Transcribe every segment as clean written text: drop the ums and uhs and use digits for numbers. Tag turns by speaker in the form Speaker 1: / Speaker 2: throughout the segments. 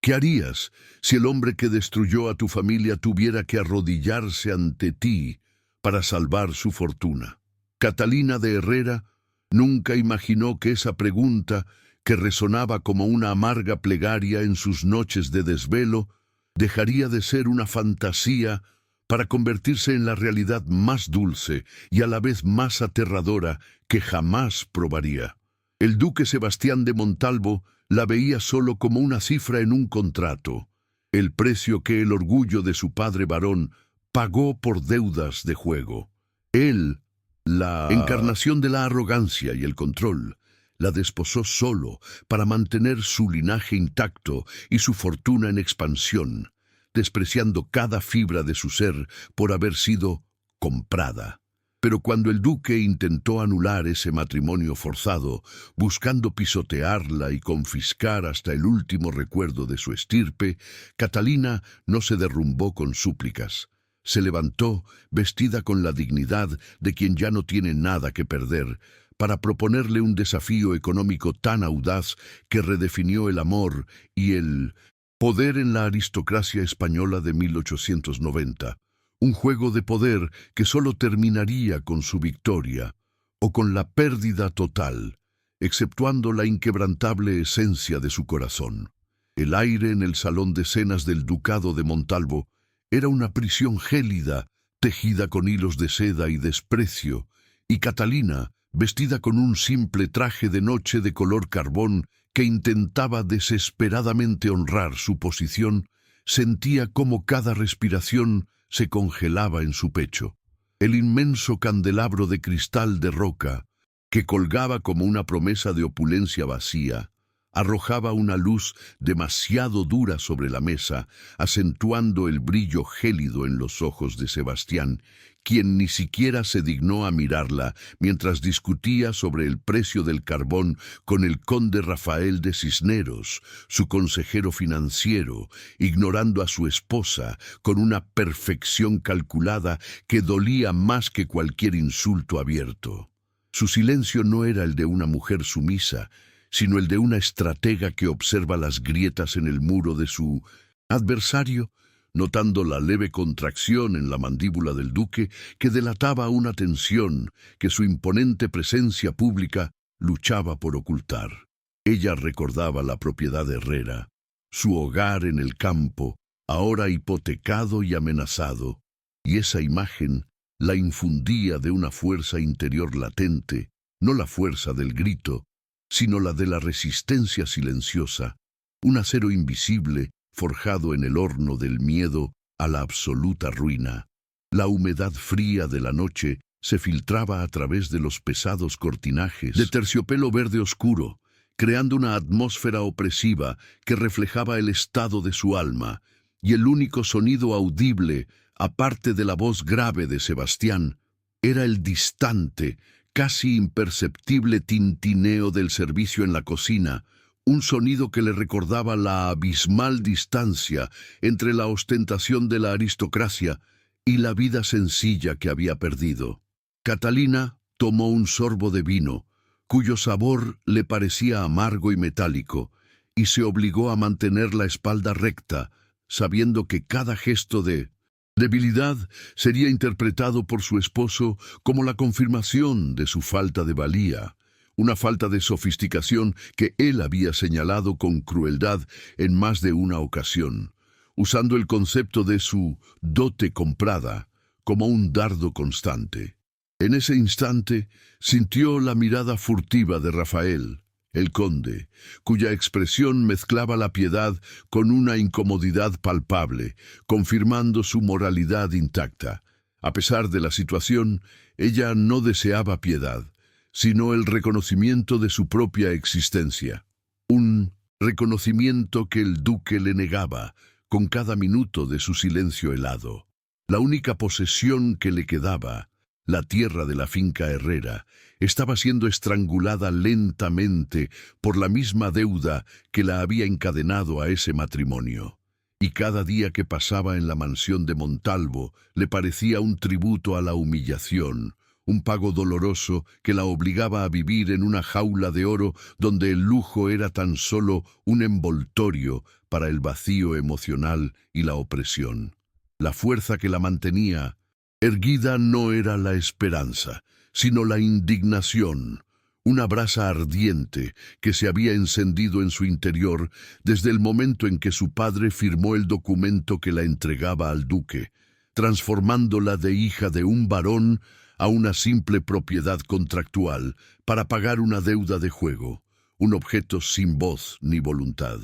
Speaker 1: ¿Qué harías si el hombre que destruyó a tu familia tuviera que arrodillarse ante ti para salvar su fortuna? Catalina de Herrera nunca imaginó que esa pregunta, que resonaba como una amarga plegaria en sus noches de desvelo, dejaría de ser una fantasía para convertirse en la realidad más dulce y a la vez más aterradora que jamás probaría. El duque Sebastián de Montalvo la veía solo como una cifra en un contrato, el precio que el orgullo de su padre varón pagó por deudas de juego. Él, la encarnación de la arrogancia y el control, la desposó solo para mantener su linaje intacto y su fortuna en expansión, despreciando cada fibra de su ser por haber sido comprada. Pero cuando el duque intentó anular ese matrimonio forzado, buscando pisotearla y confiscar hasta el último recuerdo de su estirpe, Catalina no se derrumbó con súplicas. Se levantó, vestida con la dignidad de quien ya no tiene nada que perder, para proponerle un desafío económico tan audaz que redefinió el amor y el poder en la aristocracia española de 1890. Un juego de poder que solo terminaría con su victoria o con la pérdida total, exceptuando la inquebrantable esencia de su corazón. El aire en el salón de cenas del ducado de Montalvo era una prisión gélida, tejida con hilos de seda y desprecio, y Catalina, vestida con un simple traje de noche de color carbón que intentaba desesperadamente honrar su posición, sentía cómo cada respiración se congelaba en su pecho. El inmenso candelabro de cristal de roca, que colgaba como una promesa de opulencia vacía, arrojaba una luz demasiado dura sobre la mesa, acentuando el brillo gélido en los ojos de Sebastián, quien ni siquiera se dignó a mirarla mientras discutía sobre el precio del carbón con el conde Rafael de Cisneros, su consejero financiero, ignorando a su esposa con una perfección calculada que dolía más que cualquier insulto abierto. Su silencio no era el de una mujer sumisa, sino el de una estratega que observa las grietas en el muro de su adversario, notando la leve contracción en la mandíbula del duque que delataba una tensión que su imponente presencia pública luchaba por ocultar. Ella recordaba la propiedad Herrera, su hogar en el campo, ahora hipotecado y amenazado, y esa imagen la infundía de una fuerza interior latente, no la fuerza del grito, sino la de la resistencia silenciosa, un acero invisible forjado en el horno del miedo a la absoluta ruina. La humedad fría de la noche se filtraba a través de los pesados cortinajes de terciopelo verde oscuro, creando una atmósfera opresiva que reflejaba el estado de su alma, y el único sonido audible, aparte de la voz grave de Sebastián, era el distante, casi imperceptible tintineo del servicio en la cocina, un sonido que le recordaba la abismal distancia entre la ostentación de la aristocracia y la vida sencilla que había perdido. Catalina tomó un sorbo de vino, cuyo sabor le parecía amargo y metálico, y se obligó a mantener la espalda recta, sabiendo que cada gesto de debilidad sería interpretado por su esposo como la confirmación de su falta de valía, una falta de sofisticación que él había señalado con crueldad en más de una ocasión, usando el concepto de su dote comprada como un dardo constante. En ese instante sintió la mirada furtiva de Rafael, el conde, cuya expresión mezclaba la piedad con una incomodidad palpable, confirmando su moralidad intacta. A pesar de la situación, ella no deseaba piedad, sino el reconocimiento de su propia existencia. Un reconocimiento que el duque le negaba con cada minuto de su silencio helado. La única posesión que le quedaba, la tierra de la finca Herrera, estaba siendo estrangulada lentamente por la misma deuda que la había encadenado a ese matrimonio. Y cada día que pasaba en la mansión de Montalvo le parecía un tributo a la humillación, un pago doloroso que la obligaba a vivir en una jaula de oro donde el lujo era tan solo un envoltorio para el vacío emocional y la opresión. La fuerza que la mantenía erguida no era la esperanza, sino la indignación, una brasa ardiente que se había encendido en su interior desde el momento en que su padre firmó el documento que la entregaba al duque, transformándola de hija de un varón a una simple propiedad contractual para pagar una deuda de juego, un objeto sin voz ni voluntad.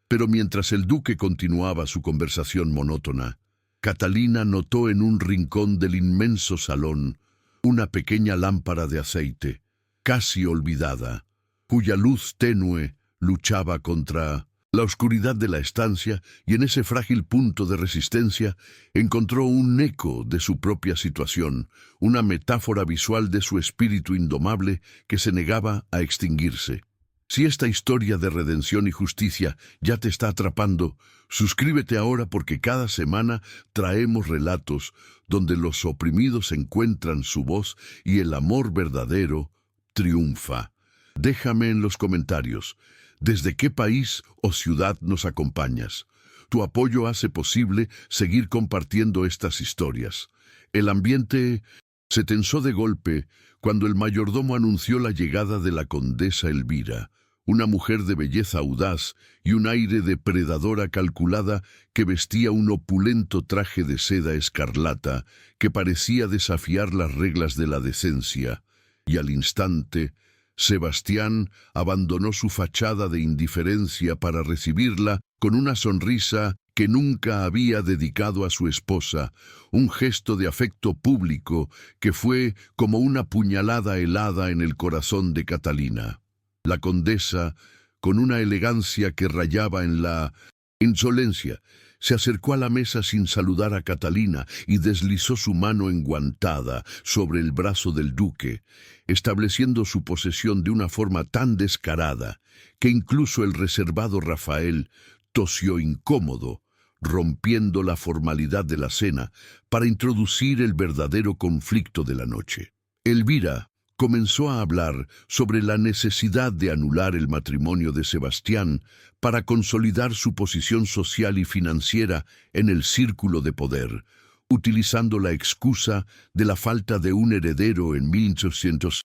Speaker 1: Pero mientras el duque continuaba su conversación monótona, Catalina notó en un rincón del inmenso salón una pequeña lámpara de aceite, casi olvidada, cuya luz tenue luchaba contra la oscuridad de la estancia, y en ese frágil punto de resistencia encontró un eco de su propia situación, una metáfora visual de su espíritu indomable que se negaba a extinguirse. Si esta historia de redención y justicia ya te está atrapando, suscríbete ahora porque cada semana traemos relatos donde los oprimidos encuentran su voz y el amor verdadero triunfa. Déjame en los comentarios desde qué país o ciudad nos acompañas. Tu apoyo hace posible seguir compartiendo estas historias. El ambiente se tensó de golpe cuando el mayordomo anunció la llegada de la condesa Elvira, una mujer de belleza audaz y un aire depredadora calculada que vestía un opulento traje de seda escarlata que parecía desafiar las reglas de la decencia, y al instante Sebastián abandonó su fachada de indiferencia para recibirla con una sonrisa que nunca había dedicado a su esposa, un gesto de afecto público que fue como una puñalada helada en el corazón de Catalina. La condesa, con una elegancia que rayaba en la insolencia, se acercó a la mesa sin saludar a Catalina y deslizó su mano enguantada sobre el brazo del duque, estableciendo su posesión de una forma tan descarada que incluso el reservado Rafael tosió incómodo, rompiendo la formalidad de la cena para introducir el verdadero conflicto de la noche. Elvira comenzó a hablar sobre la necesidad de anular el matrimonio de Sebastián para consolidar su posición social y financiera en el círculo de poder, utilizando la excusa de la falta de un heredero en 1800.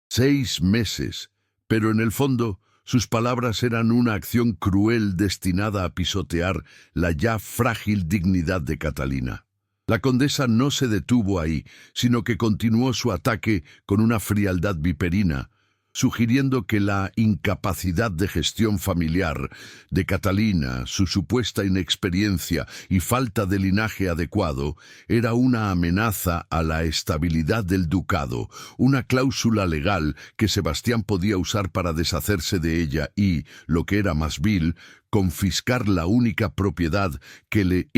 Speaker 1: 6 meses, pero en el fondo sus palabras eran una acción cruel destinada a pisotear la ya frágil dignidad de Catalina. La condesa no se detuvo ahí, sino que continuó su ataque con una frialdad viperina, sugiriendo que la incapacidad de gestión familiar de Catalina, su supuesta inexperiencia y falta de linaje adecuado, era una amenaza a la estabilidad del ducado, una cláusula legal que Sebastián podía usar para deshacerse de ella y, lo que era más vil, confiscar la única propiedad que le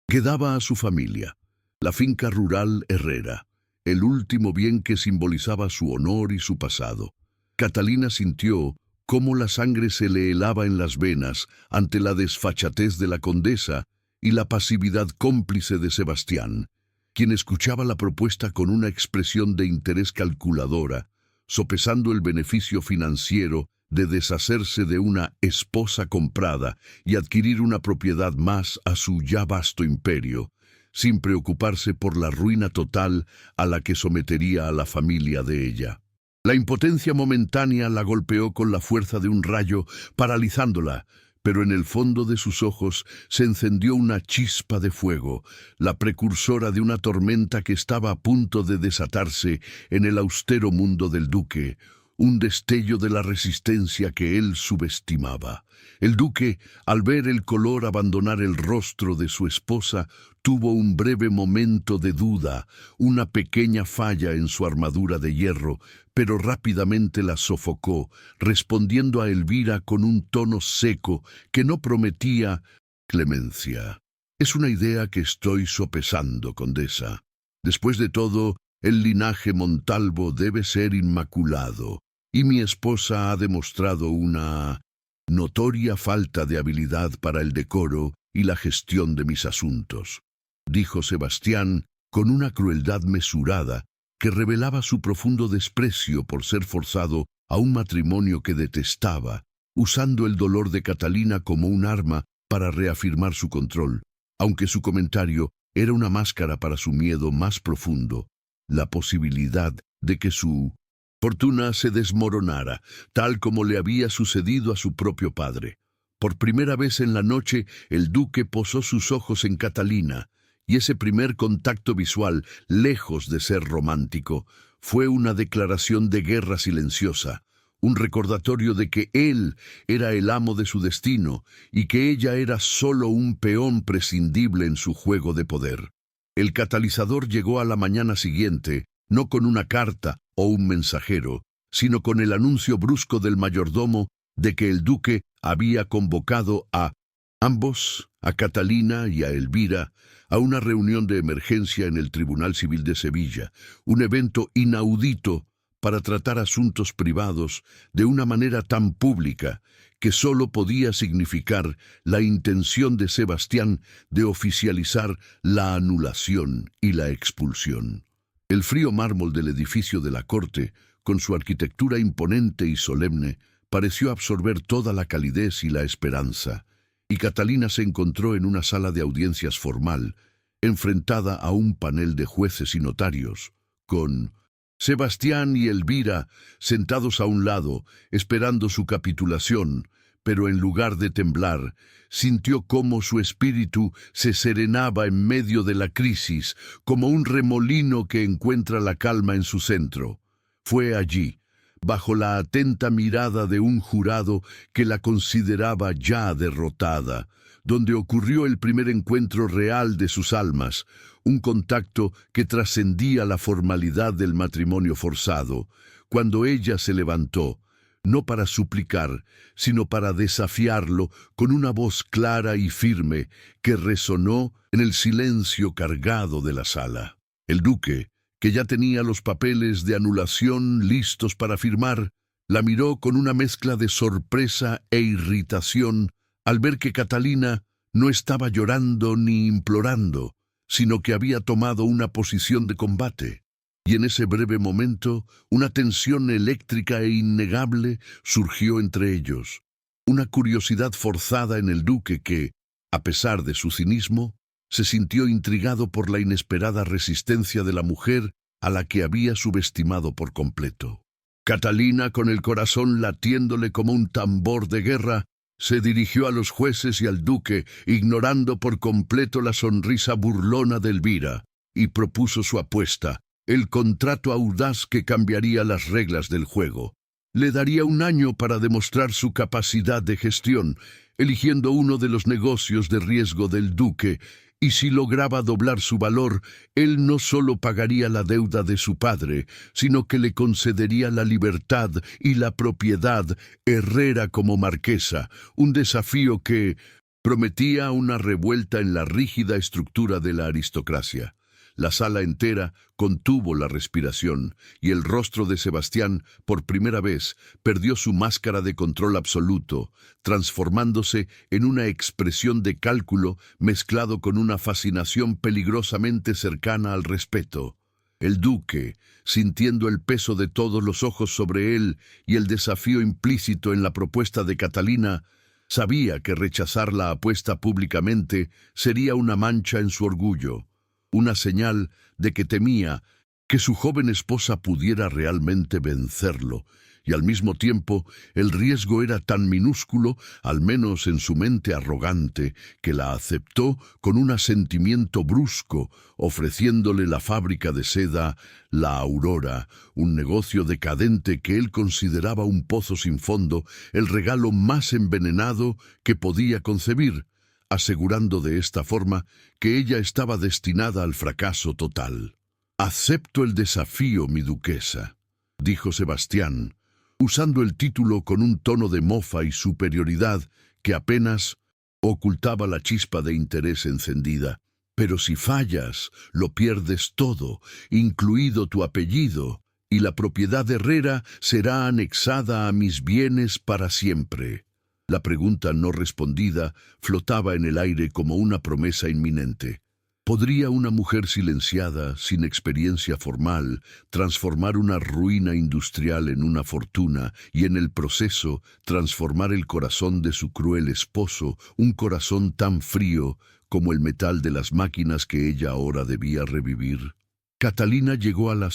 Speaker 1: quedaba a su familia, la finca rural Herrera, el último bien que simbolizaba su honor y su pasado. Catalina sintió cómo la sangre se le helaba en las venas ante la desfachatez de la condesa y la pasividad cómplice de Sebastián, quien escuchaba la propuesta con una expresión de interés calculadora, sopesando el beneficio financiero de deshacerse de una esposa comprada y adquirir una propiedad más a su ya vasto imperio, sin preocuparse por la ruina total a la que sometería a la familia de ella. La impotencia momentánea la golpeó con la fuerza de un rayo, paralizándola, pero en el fondo de sus ojos se encendió una chispa de fuego, la precursora de una tormenta que estaba a punto de desatarse en el austero mundo del duque, un destello de la resistencia que él subestimaba. El duque, al ver el color abandonar el rostro de su esposa, tuvo un breve momento de duda, una pequeña falla en su armadura de hierro, pero rápidamente la sofocó, respondiendo a Elvira con un tono seco que no prometía clemencia. Es una idea que estoy sopesando, condesa. Después de todo, el linaje Montalvo debe ser inmaculado, y mi esposa ha demostrado una notoria falta de habilidad para el decoro y la gestión de mis asuntos, dijo Sebastián con una crueldad mesurada que revelaba su profundo desprecio por ser forzado a un matrimonio que detestaba, usando el dolor de Catalina como un arma para reafirmar su control, aunque su comentario era una máscara para su miedo más profundo, la posibilidad de que su fortuna se desmoronara, tal como le había sucedido a su propio padre. Por primera vez en la noche, el duque posó sus ojos en Catalina, y ese primer contacto visual, lejos de ser romántico, fue una declaración de guerra silenciosa, un recordatorio de que él era el amo de su destino y que ella era solo un peón prescindible en su juego de poder. El catalizador llegó a la mañana siguiente, no con una carta o un mensajero, sino con el anuncio brusco del mayordomo de que el duque había convocado a ambos, a Catalina y a Elvira, a una reunión de emergencia en el Tribunal Civil de Sevilla, un evento inaudito para tratar asuntos privados de una manera tan pública que solo podía significar la intención de Sebastián de oficializar la anulación y la expulsión. El frío mármol del edificio de la corte, con su arquitectura imponente y solemne, pareció absorber toda la calidez y la esperanza, y Catalina se encontró en una sala de audiencias formal, enfrentada a un panel de jueces y notarios, con Sebastián y Elvira sentados a un lado, esperando su capitulación, pero en lugar de temblar, sintió cómo su espíritu se serenaba en medio de la crisis, como un remolino que encuentra la calma en su centro. Fue allí, bajo la atenta mirada de un jurado que la consideraba ya derrotada, donde ocurrió el primer encuentro real de sus almas, un contacto que trascendía la formalidad del matrimonio forzado, cuando ella se levantó, no para suplicar, sino para desafiarlo con una voz clara y firme que resonó en el silencio cargado de la sala. El duque, que ya tenía los papeles de anulación listos para firmar, la miró con una mezcla de sorpresa e irritación al ver que Catalina no estaba llorando ni implorando, sino que había tomado una posición de combate. Y en ese breve momento, una tensión eléctrica e innegable surgió entre ellos, una curiosidad forzada en el duque que, a pesar de su cinismo, se sintió intrigado por la inesperada resistencia de la mujer a la que había subestimado por completo. Catalina, con el corazón latiéndole como un tambor de guerra, se dirigió a los jueces y al duque, ignorando por completo la sonrisa burlona de Elvira, y propuso su apuesta, el contrato audaz que cambiaría las reglas del juego. Le daría 1 año para demostrar su capacidad de gestión, eligiendo uno de los negocios de riesgo del duque, y si lograba doblar su valor, él no solo pagaría la deuda de su padre, sino que le concedería la libertad y la propiedad Herrera como marquesa, un desafío que prometía una revuelta en la rígida estructura de la aristocracia. La sala entera contuvo la respiración, y el rostro de Sebastián, por primera vez, perdió su máscara de control absoluto, transformándose en una expresión de cálculo mezclado con una fascinación peligrosamente cercana al respeto. El duque, sintiendo el peso de todos los ojos sobre él y el desafío implícito en la propuesta de Catalina, sabía que rechazar la apuesta públicamente sería una mancha en su orgullo, una señal de que temía que su joven esposa pudiera realmente vencerlo, y al mismo tiempo el riesgo era tan minúsculo, al menos en su mente arrogante, que la aceptó con un asentimiento brusco, ofreciéndole la fábrica de seda La Aurora, un negocio decadente que él consideraba un pozo sin fondo, el regalo más envenenado que podía concebir, asegurando de esta forma que ella estaba destinada al fracaso total. «Acepto el desafío, mi duquesa», dijo Sebastián, usando el título con un tono de mofa y superioridad que apenas ocultaba la chispa de interés encendida. «Pero si fallas, lo pierdes todo, incluido tu apellido, y la propiedad de Herrera será anexada a mis bienes para siempre». La pregunta no respondida flotaba en el aire como una promesa inminente. ¿Podría una mujer silenciada, sin experiencia formal, transformar una ruina industrial en una fortuna y en el proceso transformar el corazón de su cruel esposo, un corazón tan frío como el metal de las máquinas que ella ahora debía revivir? Catalina llegó a la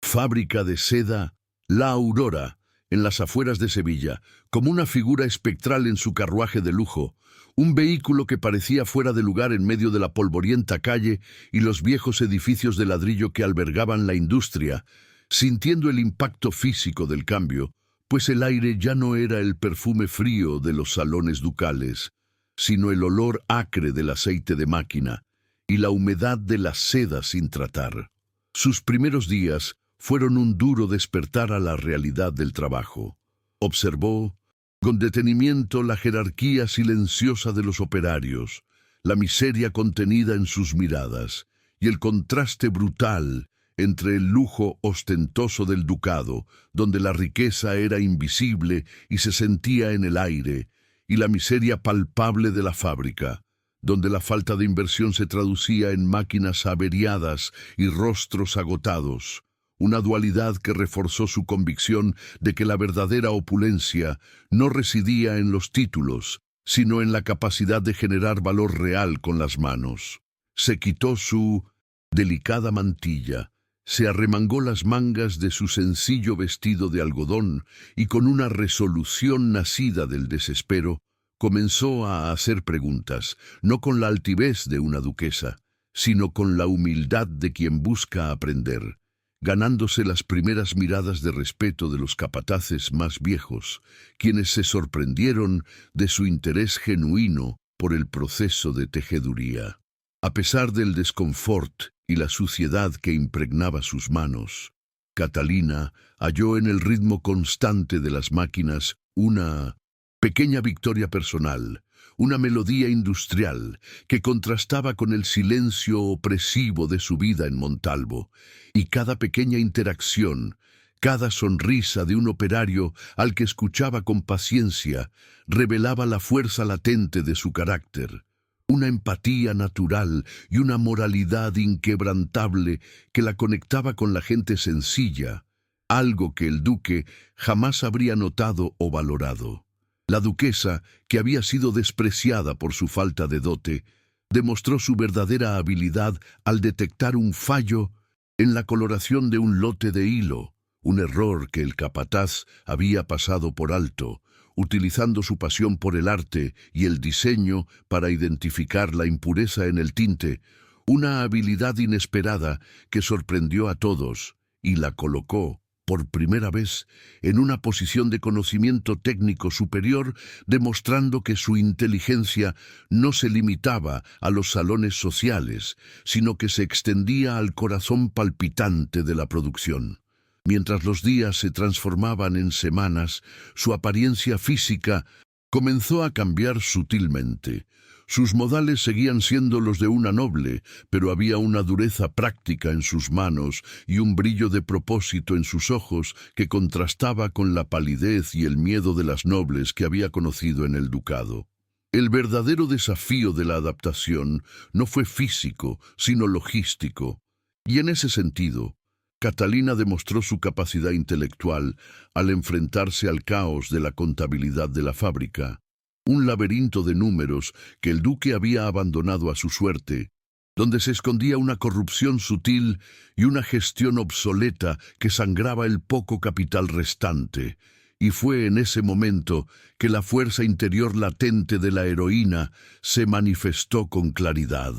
Speaker 1: fábrica de seda La Aurora, en las afueras de Sevilla, como una figura espectral en su carruaje de lujo, un vehículo que parecía fuera de lugar en medio de la polvorienta calle y los viejos edificios de ladrillo que albergaban la industria, sintiendo el impacto físico del cambio, pues el aire ya no era el perfume frío de los salones ducales, sino el olor acre del aceite de máquina y la humedad de la seda sin tratar. Sus primeros días fueron un duro despertar a la realidad del trabajo. Observó con detenimiento la jerarquía silenciosa de los operarios, la miseria contenida en sus miradas y el contraste brutal entre el lujo ostentoso del ducado, donde la riqueza era invisible y se sentía en el aire, y la miseria palpable de la fábrica, donde la falta de inversión se traducía en máquinas averiadas y rostros agotados. Una dualidad que reforzó su convicción de que la verdadera opulencia no residía en los títulos, sino en la capacidad de generar valor real con las manos. Se quitó su delicada mantilla, se arremangó las mangas de su sencillo vestido de algodón y con una resolución nacida del desespero, comenzó a hacer preguntas, no con la altivez de una duquesa, sino con la humildad de quien busca aprender, ganándose las primeras miradas de respeto de los capataces más viejos, quienes se sorprendieron de su interés genuino por el proceso de tejeduría. A pesar del desconfort y la suciedad que impregnaba sus manos, Catalina halló en el ritmo constante de las máquinas una pequeña victoria personal, una melodía industrial que contrastaba con el silencio opresivo de su vida en Montalvo, y cada pequeña interacción, cada sonrisa de un operario al que escuchaba con paciencia, revelaba la fuerza latente de su carácter, una empatía natural y una moralidad inquebrantable que la conectaba con la gente sencilla, algo que el duque jamás habría notado o valorado. La duquesa, que había sido despreciada por su falta de dote, demostró su verdadera habilidad al detectar un fallo en la coloración de un lote de hilo, un error que el capataz había pasado por alto, utilizando su pasión por el arte y el diseño para identificar la impureza en el tinte, una habilidad inesperada que sorprendió a todos y la colocó por primera vez en una posición de conocimiento técnico superior, demostrando que su inteligencia no se limitaba a los salones sociales, sino que se extendía al corazón palpitante de la producción. Mientras los días se transformaban en semanas, su apariencia física comenzó a cambiar sutilmente. Sus modales seguían siendo los de una noble, pero había una dureza práctica en sus manos y un brillo de propósito en sus ojos que contrastaba con la palidez y el miedo de las nobles que había conocido en el ducado. El verdadero desafío de la adaptación no fue físico, sino logístico, y en ese sentido, Catalina demostró su capacidad intelectual al enfrentarse al caos de la contabilidad de la fábrica, un laberinto de números que el duque había abandonado a su suerte, donde se escondía una corrupción sutil y una gestión obsoleta que sangraba el poco capital restante. Y fue en ese momento que la fuerza interior latente de la heroína se manifestó con claridad.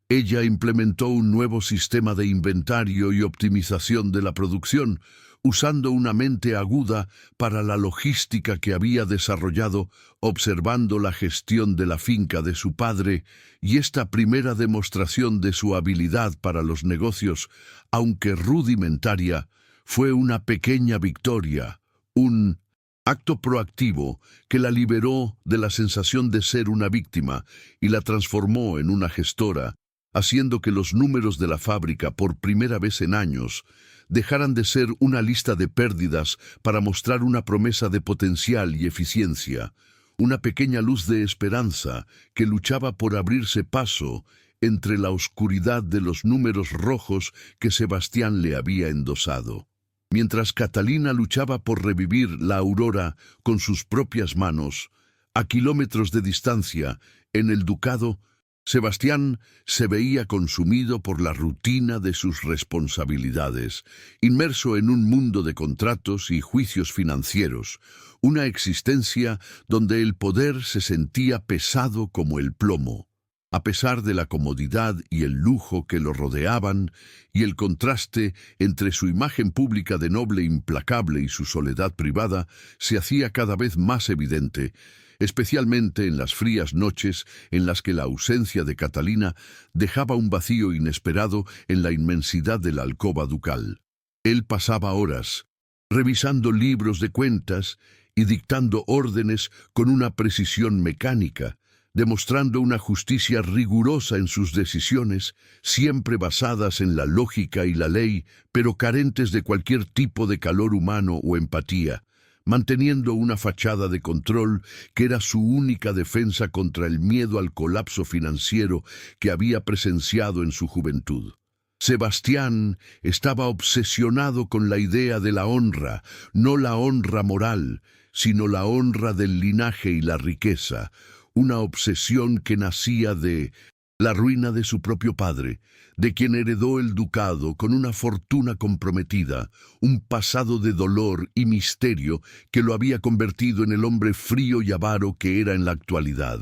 Speaker 1: Ella implementó un nuevo sistema de inventario y optimización de la producción, usando una mente aguda para la logística que había desarrollado observando la gestión de la finca de su padre, y esta primera demostración de su habilidad para los negocios, aunque rudimentaria, fue una pequeña victoria, un acto proactivo que la liberó de la sensación de ser una víctima y la transformó en una gestora, haciendo que los números de la fábrica, por primera vez en años, dejaran de ser una lista de pérdidas para mostrar una promesa de potencial y eficiencia, una pequeña luz de esperanza que luchaba por abrirse paso entre la oscuridad de los números rojos que Sebastián le había endosado. Mientras Catalina luchaba por revivir la aurora con sus propias manos, a kilómetros de distancia, en el ducado, Sebastián se veía consumido por la rutina de sus responsabilidades, inmerso en un mundo de contratos y juicios financieros, una existencia donde el poder se sentía pesado como el plomo. A pesar de la comodidad y el lujo que lo rodeaban, y el contraste entre su imagen pública de noble implacable y su soledad privada se hacía cada vez más evidente, especialmente en las frías noches en las que la ausencia de Catalina dejaba un vacío inesperado en la inmensidad de la alcoba ducal. Él pasaba horas revisando libros de cuentas y dictando órdenes con una precisión mecánica, demostrando una justicia rigurosa en sus decisiones, siempre basadas en la lógica y la ley, pero carentes de cualquier tipo de calor humano o empatía, manteniendo una fachada de control que era su única defensa contra el miedo al colapso financiero que había presenciado en su juventud. Sebastián estaba obsesionado con la idea de la honra, no la honra moral, sino la honra del linaje y la riqueza, una obsesión que nacía de la ruina de su propio padre, de quien heredó el ducado con una fortuna comprometida, un pasado de dolor y misterio que lo había convertido en el hombre frío y avaro que era en la actualidad.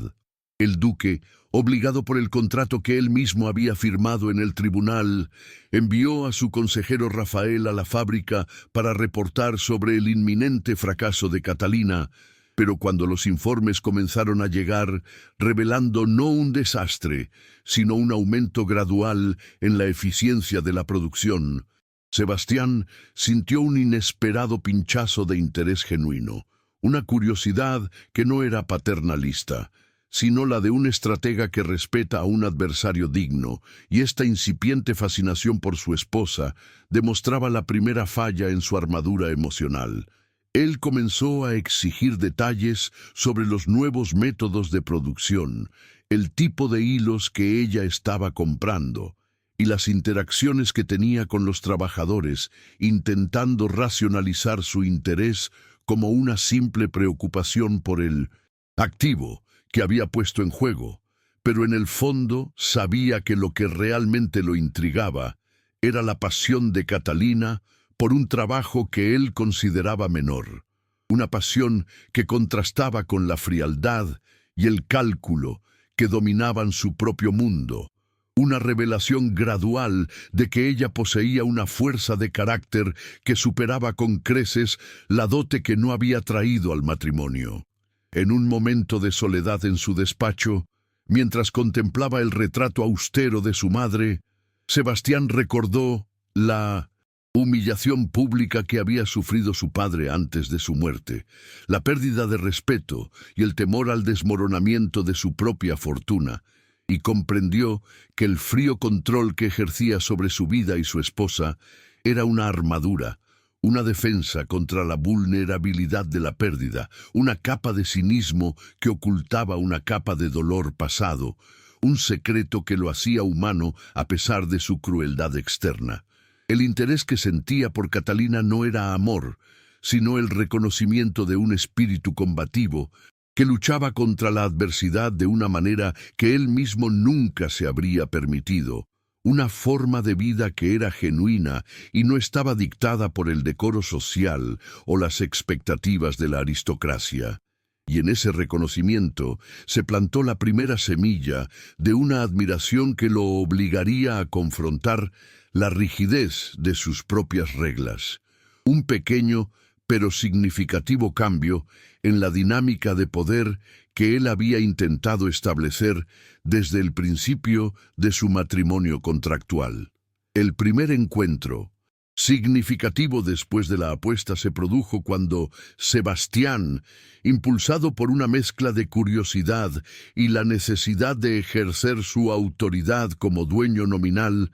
Speaker 1: El duque, obligado por el contrato que él mismo había firmado en el tribunal, envió a su consejero Rafael a la fábrica para reportar sobre el inminente fracaso de Catalina, pero cuando los informes comenzaron a llegar, revelando no un desastre, sino un aumento gradual en la eficiencia de la producción, Sebastián sintió un inesperado pinchazo de interés genuino, una curiosidad que no era paternalista, sino la de un estratega que respeta a un adversario digno, y esta incipiente fascinación por su esposa demostraba la primera falla en su armadura emocional. Él comenzó a exigir detalles sobre los nuevos métodos de producción, el tipo de hilos que ella estaba comprando y las interacciones que tenía con los trabajadores, intentando racionalizar su interés como una simple preocupación por el activo que había puesto en juego, pero en el fondo sabía que lo que realmente lo intrigaba era la pasión de Catalina por un trabajo que él consideraba menor, una pasión que contrastaba con la frialdad y el cálculo que dominaban su propio mundo, una revelación gradual de que ella poseía una fuerza de carácter que superaba con creces la dote que no había traído al matrimonio. En un momento de soledad en su despacho, mientras contemplaba el retrato austero de su madre, Sebastián recordó la humillación pública que había sufrido su padre antes de su muerte, la pérdida de respeto y el temor al desmoronamiento de su propia fortuna, y comprendió que el frío control que ejercía sobre su vida y su esposa era una armadura, una defensa contra la vulnerabilidad de la pérdida, una capa de cinismo que ocultaba una capa de dolor pasado, un secreto que lo hacía humano a pesar de su crueldad externa. El interés que sentía por Catalina no era amor, sino el reconocimiento de un espíritu combativo que luchaba contra la adversidad de una manera que él mismo nunca se habría permitido, una forma de vida que era genuina y no estaba dictada por el decoro social o las expectativas de la aristocracia. Y en ese reconocimiento se plantó la primera semilla de una admiración que lo obligaría a confrontar la rigidez de sus propias reglas. Un pequeño pero significativo cambio en la dinámica de poder que él había intentado establecer desde el principio de su matrimonio contractual. El primer encuentro significativo después de la apuesta se produjo cuando Sebastián, impulsado por una mezcla de curiosidad y la necesidad de ejercer su autoridad como dueño nominal,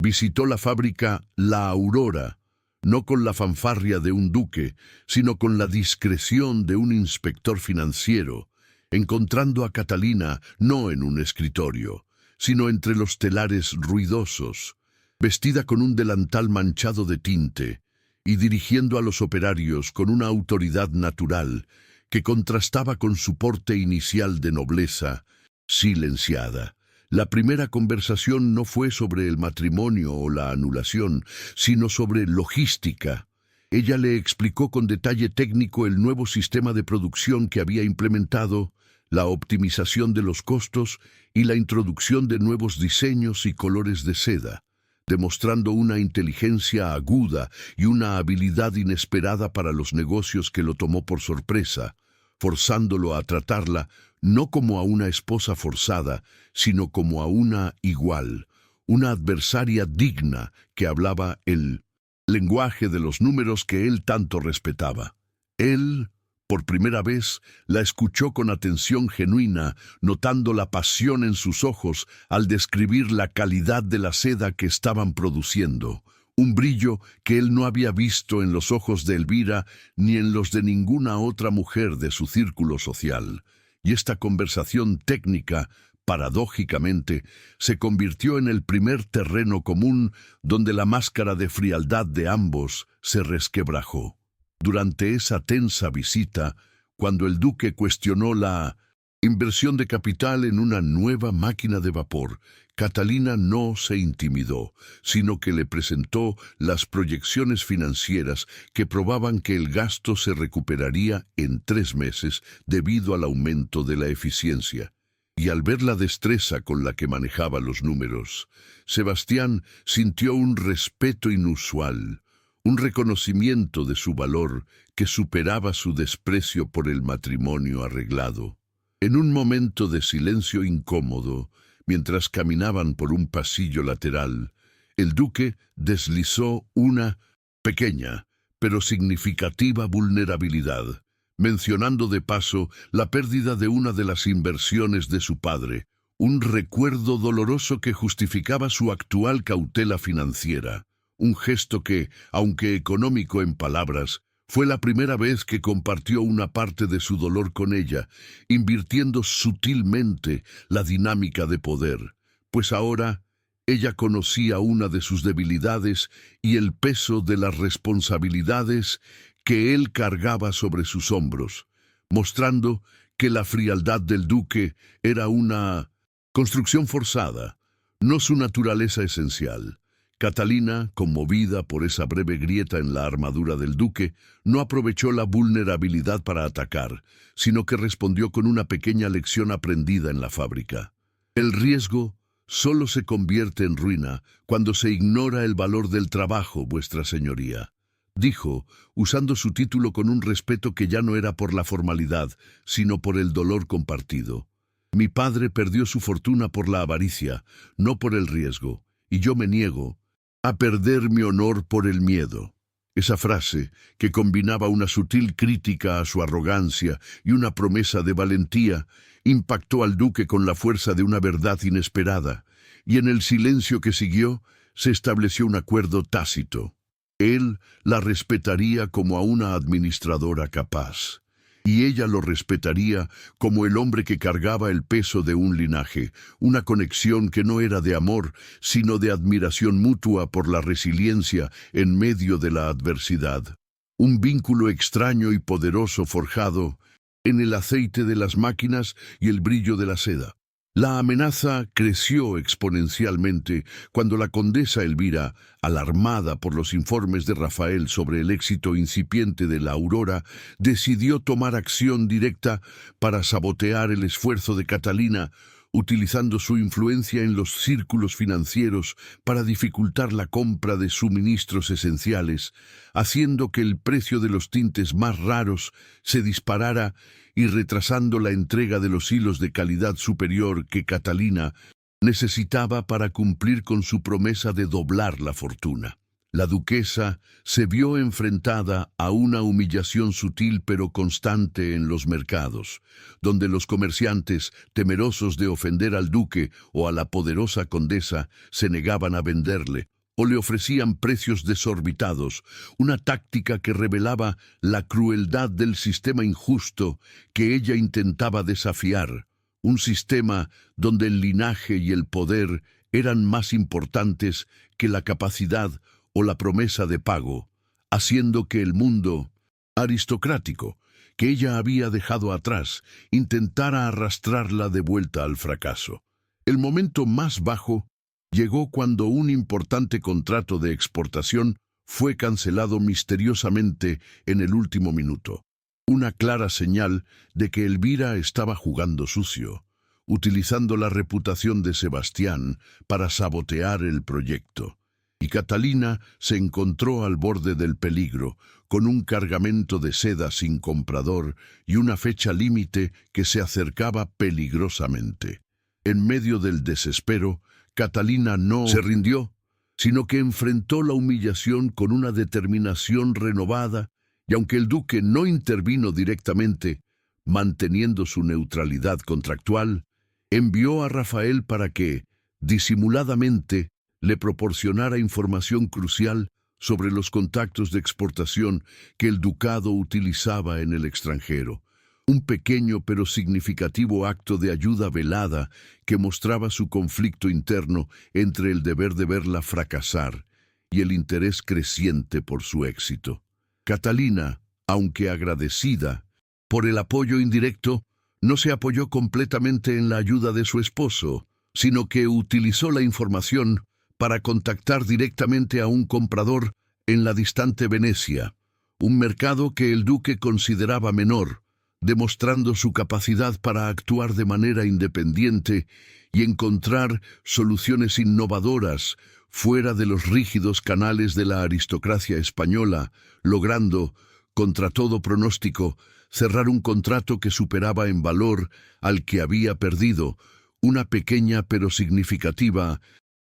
Speaker 1: visitó la fábrica La Aurora, no con la fanfarria de un duque, sino con la discreción de un inspector financiero, encontrando a Catalina no en un escritorio, sino entre los telares ruidosos, vestida con un delantal manchado de tinte y dirigiendo a los operarios con una autoridad natural que contrastaba con su porte inicial de nobleza, silenciada. La primera conversación no fue sobre el matrimonio o la anulación, sino sobre logística. Ella le explicó con detalle técnico el nuevo sistema de producción que había implementado, la optimización de los costos y la introducción de nuevos diseños y colores de seda, demostrando una inteligencia aguda y una habilidad inesperada para los negocios que lo tomó por sorpresa, forzándolo a tratarla no como a una esposa forzada, sino como a una igual, una adversaria digna que hablaba el lenguaje de los números que él tanto respetaba. Él, por primera vez, la escuchó con atención genuina, notando la pasión en sus ojos al describir la calidad de la seda que estaban produciendo, un brillo que él no había visto en los ojos de Elvira ni en los de ninguna otra mujer de su círculo social. Y esta conversación técnica, paradójicamente, se convirtió en el primer terreno común donde la máscara de frialdad de ambos se resquebrajó. Durante esa tensa visita, cuando el duque cuestionó la inversión de capital en una nueva máquina de vapor, Catalina no se intimidó, sino que le presentó las proyecciones financieras que probaban que el gasto se recuperaría en 3 meses debido al aumento de la eficiencia. Y al ver la destreza con la que manejaba los números, Sebastián sintió un respeto inusual, un reconocimiento de su valor que superaba su desprecio por el matrimonio arreglado. En un momento de silencio incómodo, mientras caminaban por un pasillo lateral, el duque deslizó una pequeña, pero significativa vulnerabilidad, mencionando de paso la pérdida de una de las inversiones de su padre, un recuerdo doloroso que justificaba su actual cautela financiera, un gesto que, aunque económico en palabras, fue la primera vez que compartió una parte de su dolor con ella, invirtiendo sutilmente la dinámica de poder, pues ahora ella conocía una de sus debilidades y el peso de las responsabilidades que él cargaba sobre sus hombros, mostrando que la frialdad del duque era una construcción forzada, no su naturaleza esencial. Catalina, conmovida por esa breve grieta en la armadura del duque, no aprovechó la vulnerabilidad para atacar, sino que respondió con una pequeña lección aprendida en la fábrica. El riesgo solo se convierte en ruina cuando se ignora el valor del trabajo, vuestra señoría, dijo, usando su título con un respeto que ya no era por la formalidad, sino por el dolor compartido. Mi padre perdió su fortuna por la avaricia, no por el riesgo, y yo me niego a perder mi honor por el miedo. Esa frase, que combinaba una sutil crítica a su arrogancia y una promesa de valentía, impactó al duque con la fuerza de una verdad inesperada, y en el silencio que siguió se estableció un acuerdo tácito. Él la respetaría como a una administradora capaz, y ella lo respetaría como el hombre que cargaba el peso de un linaje, una conexión que no era de amor, sino de admiración mutua por la resiliencia en medio de la adversidad. Un vínculo extraño y poderoso forjado en el aceite de las máquinas y el brillo de la seda. La amenaza creció exponencialmente cuando la condesa Elvira, alarmada por los informes de Rafael sobre el éxito incipiente de la Aurora, decidió tomar acción directa para sabotear el esfuerzo de Catalina, utilizando su influencia en los círculos financieros para dificultar la compra de suministros esenciales, haciendo que el precio de los tintes más raros se disparara y retrasando la entrega de los hilos de calidad superior que Catalina necesitaba para cumplir con su promesa de doblar la fortuna. La duquesa se vio enfrentada a una humillación sutil pero constante en los mercados, donde los comerciantes, temerosos de ofender al duque o a la poderosa condesa, se negaban a venderle o le ofrecían precios desorbitados, una táctica que revelaba la crueldad del sistema injusto que ella intentaba desafiar. un sistema donde el linaje y el poder eran más importantes que la capacidad o la promesa de pago, haciendo que el mundo aristocrático que ella había dejado atrás intentara arrastrarla de vuelta al fracaso. El momento más bajo llegó cuando un importante contrato de exportación fue cancelado misteriosamente en el último minuto. Una clara señal de que Elvira estaba jugando sucio, utilizando la reputación de Sebastián para sabotear el proyecto. Y Catalina se encontró al borde del peligro, con un cargamento de seda sin comprador y una fecha límite que se acercaba peligrosamente. En medio del desespero, Catalina no se rindió, sino que enfrentó la humillación con una determinación renovada, y aunque el duque no intervino directamente, manteniendo su neutralidad contractual, envió a Rafael para que, disimuladamente, le proporcionara información crucial sobre los contactos de exportación que el ducado utilizaba en el extranjero. Un pequeño pero significativo acto de ayuda velada que mostraba su conflicto interno entre el deber de verla fracasar y el interés creciente por su éxito. Catalina, aunque agradecida por el apoyo indirecto, no se apoyó completamente en la ayuda de su esposo, sino que utilizó la información para contactar directamente a un comprador en la distante Venecia, un mercado que el duque consideraba menor, demostrando su capacidad para actuar de manera independiente y encontrar soluciones innovadoras fuera de los rígidos canales de la aristocracia española, logrando, contra todo pronóstico, cerrar un contrato que superaba en valor al que había perdido, una pequeña pero significativa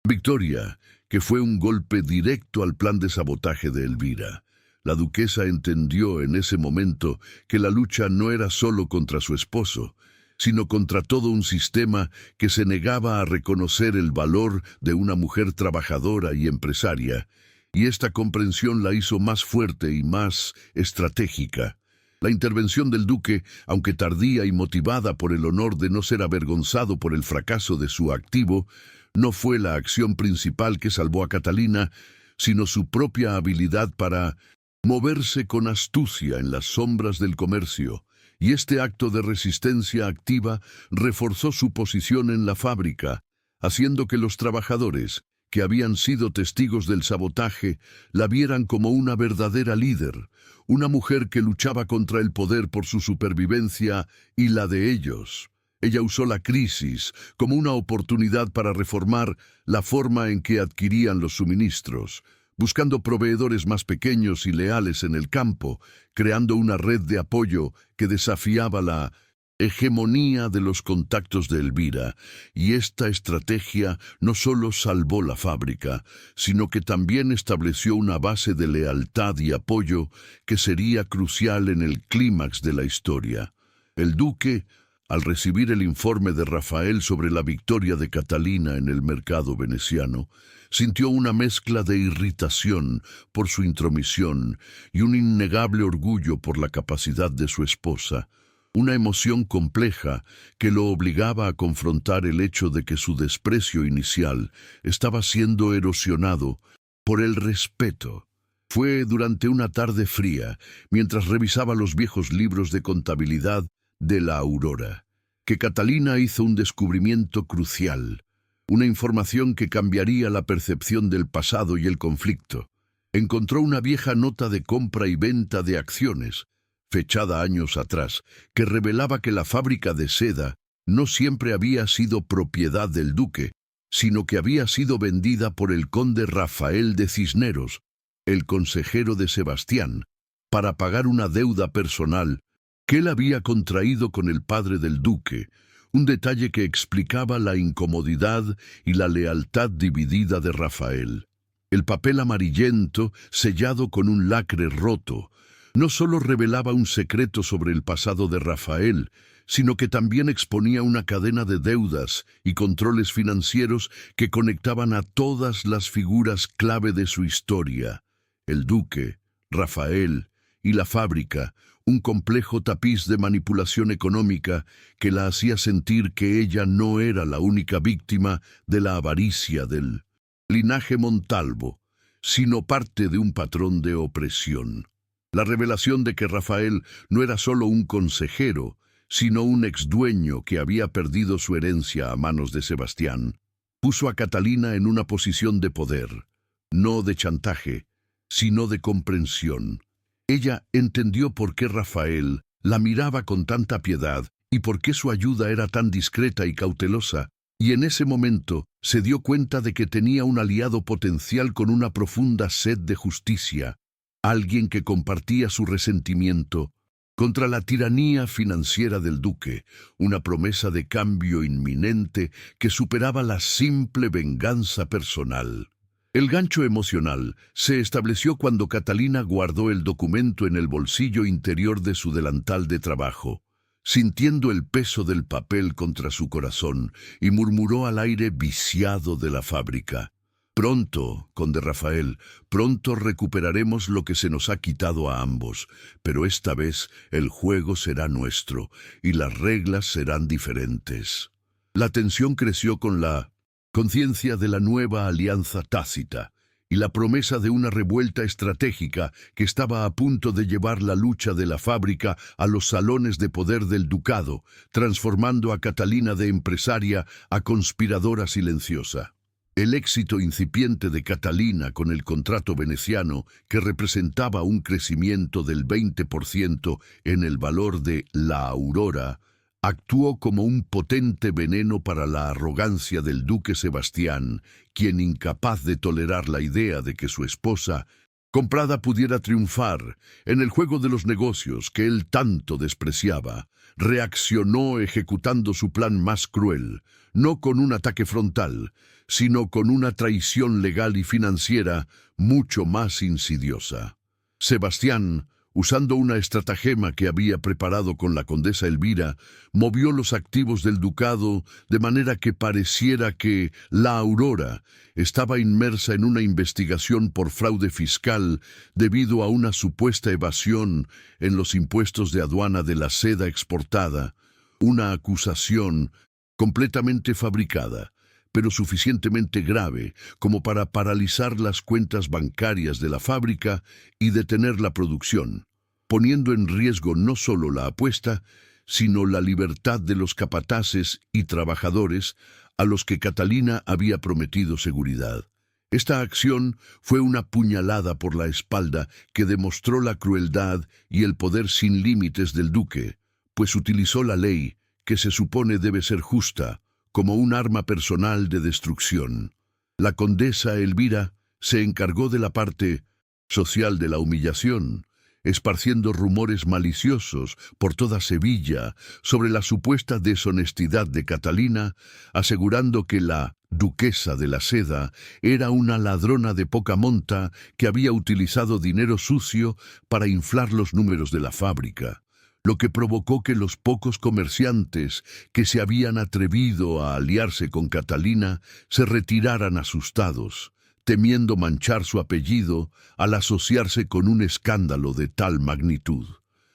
Speaker 1: victoria, que fue un golpe directo al plan de sabotaje de Elvira. La duquesa entendió en ese momento que la lucha no era solo contra su esposo, sino contra todo un sistema que se negaba a reconocer el valor de una mujer trabajadora y empresaria, y esta comprensión la hizo más fuerte y más estratégica. La intervención del duque, aunque tardía y motivada por el honor de no ser avergonzado por el fracaso de su activo, no fue la acción principal que salvó a Catalina, sino su propia habilidad para moverse con astucia en las sombras del comercio, y este acto de resistencia activa reforzó su posición en la fábrica, haciendo que los trabajadores, que habían sido testigos del sabotaje, la vieran como una verdadera líder, una mujer que luchaba contra el poder por su supervivencia y la de ellos. Ella usó la crisis como una oportunidad para reformar la forma en que adquirían los suministros, buscando proveedores más pequeños y leales en el campo, creando una red de apoyo que desafiaba la hegemonía de los contactos de Elvira, y esta estrategia no solo salvó la fábrica, sino que también estableció una base de lealtad y apoyo que sería crucial en el clímax de la historia. El duque, al recibir el informe de Rafael sobre la victoria de Catalina en el mercado veneciano, sintió una mezcla de irritación por su intromisión y un innegable orgullo por la capacidad de su esposa, una emoción compleja que lo obligaba a confrontar el hecho de que su desprecio inicial estaba siendo erosionado por el respeto. Fue durante una tarde fría, mientras revisaba los viejos libros de contabilidad de la Aurora, que Catalina hizo un descubrimiento crucial, una información que cambiaría la percepción del pasado y el conflicto. Encontró una vieja nota de compra y venta de acciones, fechada años atrás, que revelaba que la fábrica de seda no siempre había sido propiedad del duque, sino que había sido vendida por el conde Rafael de Cisneros, el consejero de Sebastián, para pagar una deuda personal que él había contraído con el padre del duque, un detalle que explicaba la incomodidad y la lealtad dividida de Rafael. El papel amarillento, sellado con un lacre roto, no solo revelaba un secreto sobre el pasado de Rafael, sino que también exponía una cadena de deudas y controles financieros que conectaban a todas las figuras clave de su historia: el duque, Rafael y la fábrica, un complejo tapiz de manipulación económica que la hacía sentir que ella no era la única víctima de la avaricia del linaje Montalvo, sino parte de un patrón de opresión. La revelación de que Rafael no era solo un consejero, sino un exdueño que había perdido su herencia a manos de Sebastián, puso a Catalina en una posición de poder, no de chantaje, sino de comprensión. Ella entendió por qué Rafael la miraba con tanta piedad y por qué su ayuda era tan discreta y cautelosa, y en ese momento se dio cuenta de que tenía un aliado potencial con una profunda sed de justicia, alguien que compartía su resentimiento contra la tiranía financiera del duque, una promesa de cambio inminente que superaba la simple venganza personal. El gancho emocional se estableció cuando Catalina guardó el documento en el bolsillo interior de su delantal de trabajo, sintiendo el peso del papel contra su corazón, y murmuró al aire viciado de la fábrica: «Pronto, conde Rafael, pronto recuperaremos lo que se nos ha quitado a ambos, pero esta vez el juego será nuestro y las reglas serán diferentes». La tensión creció con la conciencia de la nueva alianza tácita y la promesa de una revuelta estratégica que estaba a punto de llevar la lucha de la fábrica a los salones de poder del ducado, transformando a Catalina de empresaria a conspiradora silenciosa. El éxito incipiente de Catalina con el contrato veneciano, que representaba un crecimiento del 20% en el valor de la Aurora, actuó como un potente veneno para la arrogancia del duque Sebastián, quien, incapaz de tolerar la idea de que su esposa comprada pudiera triunfar en el juego de los negocios que él tanto despreciaba, reaccionó ejecutando su plan más cruel, no con un ataque frontal, sino con una traición legal y financiera mucho más insidiosa. Sebastián, usando una estratagema que había preparado con la condesa Elvira, movió los activos del ducado de manera que pareciera que la Aurora estaba inmersa en una investigación por fraude fiscal debido a una supuesta evasión en los impuestos de aduana de la seda exportada, una acusación completamente fabricada, pero suficientemente grave como para paralizar las cuentas bancarias de la fábrica y detener la producción, poniendo en riesgo no solo la apuesta, sino la libertad de los capataces y trabajadores a los que Catalina había prometido seguridad. Esta acción fue una puñalada por la espalda que demostró la crueldad y el poder sin límites del duque, pues utilizó la ley, que se supone debe ser justa, como un arma personal de destrucción. La condesa Elvira se encargó de la parte social de la humillación, esparciendo rumores maliciosos por toda Sevilla sobre la supuesta deshonestidad de Catalina, asegurando que la duquesa de la Seda era una ladrona de poca monta que había utilizado dinero sucio para inflar los números de la fábrica, lo que provocó que los pocos comerciantes que se habían atrevido a aliarse con Catalina se retiraran asustados, temiendo manchar su apellido al asociarse con un escándalo de tal magnitud.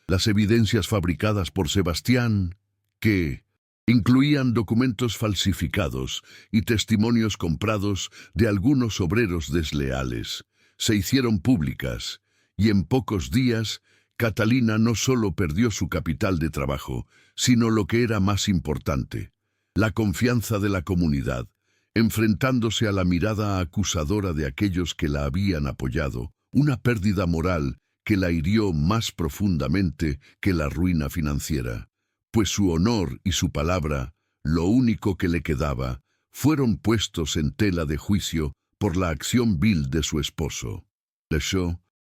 Speaker 1: Las evidencias fabricadas por Sebastián, que incluían documentos falsificados y testimonios comprados de algunos obreros desleales, se hicieron públicas, y en pocos días Catalina no solo perdió su capital de trabajo, sino lo que era más importante, la confianza de la comunidad, enfrentándose a la mirada acusadora de aquellos que la habían apoyado, una pérdida moral que la hirió más profundamente que la ruina financiera, pues su honor y su palabra, lo único que le quedaba, fueron puestos en tela de juicio por la acción vil de su esposo. La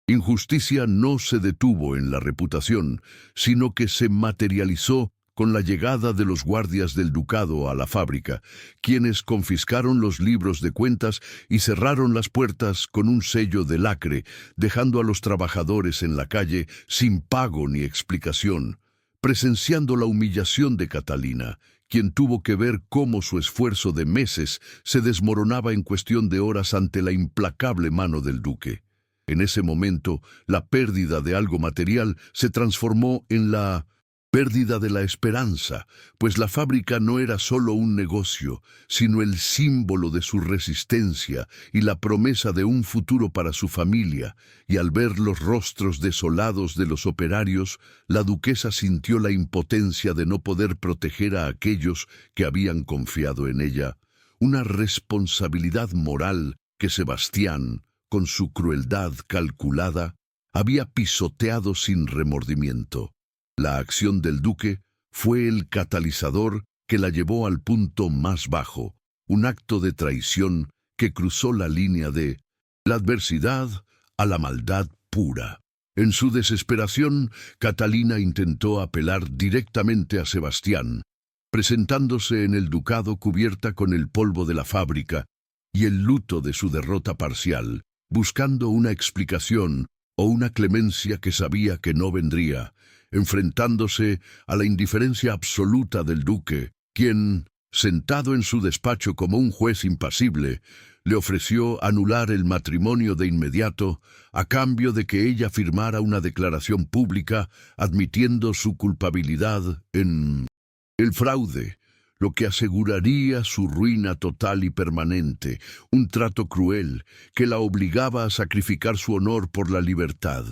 Speaker 1: injusticia no se detuvo en la reputación, sino que se materializó con la llegada de los guardias del ducado a la fábrica, quienes confiscaron los libros de cuentas y cerraron las puertas con un sello de lacre, dejando a los trabajadores en la calle sin pago ni explicación, presenciando la humillación de Catalina, quien tuvo que ver cómo su esfuerzo de meses se desmoronaba en cuestión de horas ante la implacable mano del duque. En ese momento, la pérdida de algo material se transformó en la pérdida de la esperanza, pues la fábrica no era solo un negocio, sino el símbolo de su resistencia y la promesa de un futuro para su familia, y al ver los rostros desolados de los operarios, la duquesa sintió la impotencia de no poder proteger a aquellos que habían confiado en ella, una responsabilidad moral que Sebastián, con su crueldad calculada, había pisoteado sin remordimiento. La acción del duque fue el catalizador que la llevó al punto más bajo, un acto de traición que cruzó la línea de la adversidad a la maldad pura. En su desesperación, Catalina intentó apelar directamente a Sebastián, presentándose en el ducado cubierta con el polvo de la fábrica y el luto de su derrota parcial, buscando una explicación o una clemencia que sabía que no vendría, enfrentándose a la indiferencia absoluta del duque, quien, sentado en su despacho como un juez impasible, le ofreció anular el matrimonio de inmediato a cambio de que ella firmara una declaración pública admitiendo su culpabilidad en el fraude, lo que aseguraría su ruina total y permanente, un trato cruel que la obligaba a sacrificar su honor por la libertad.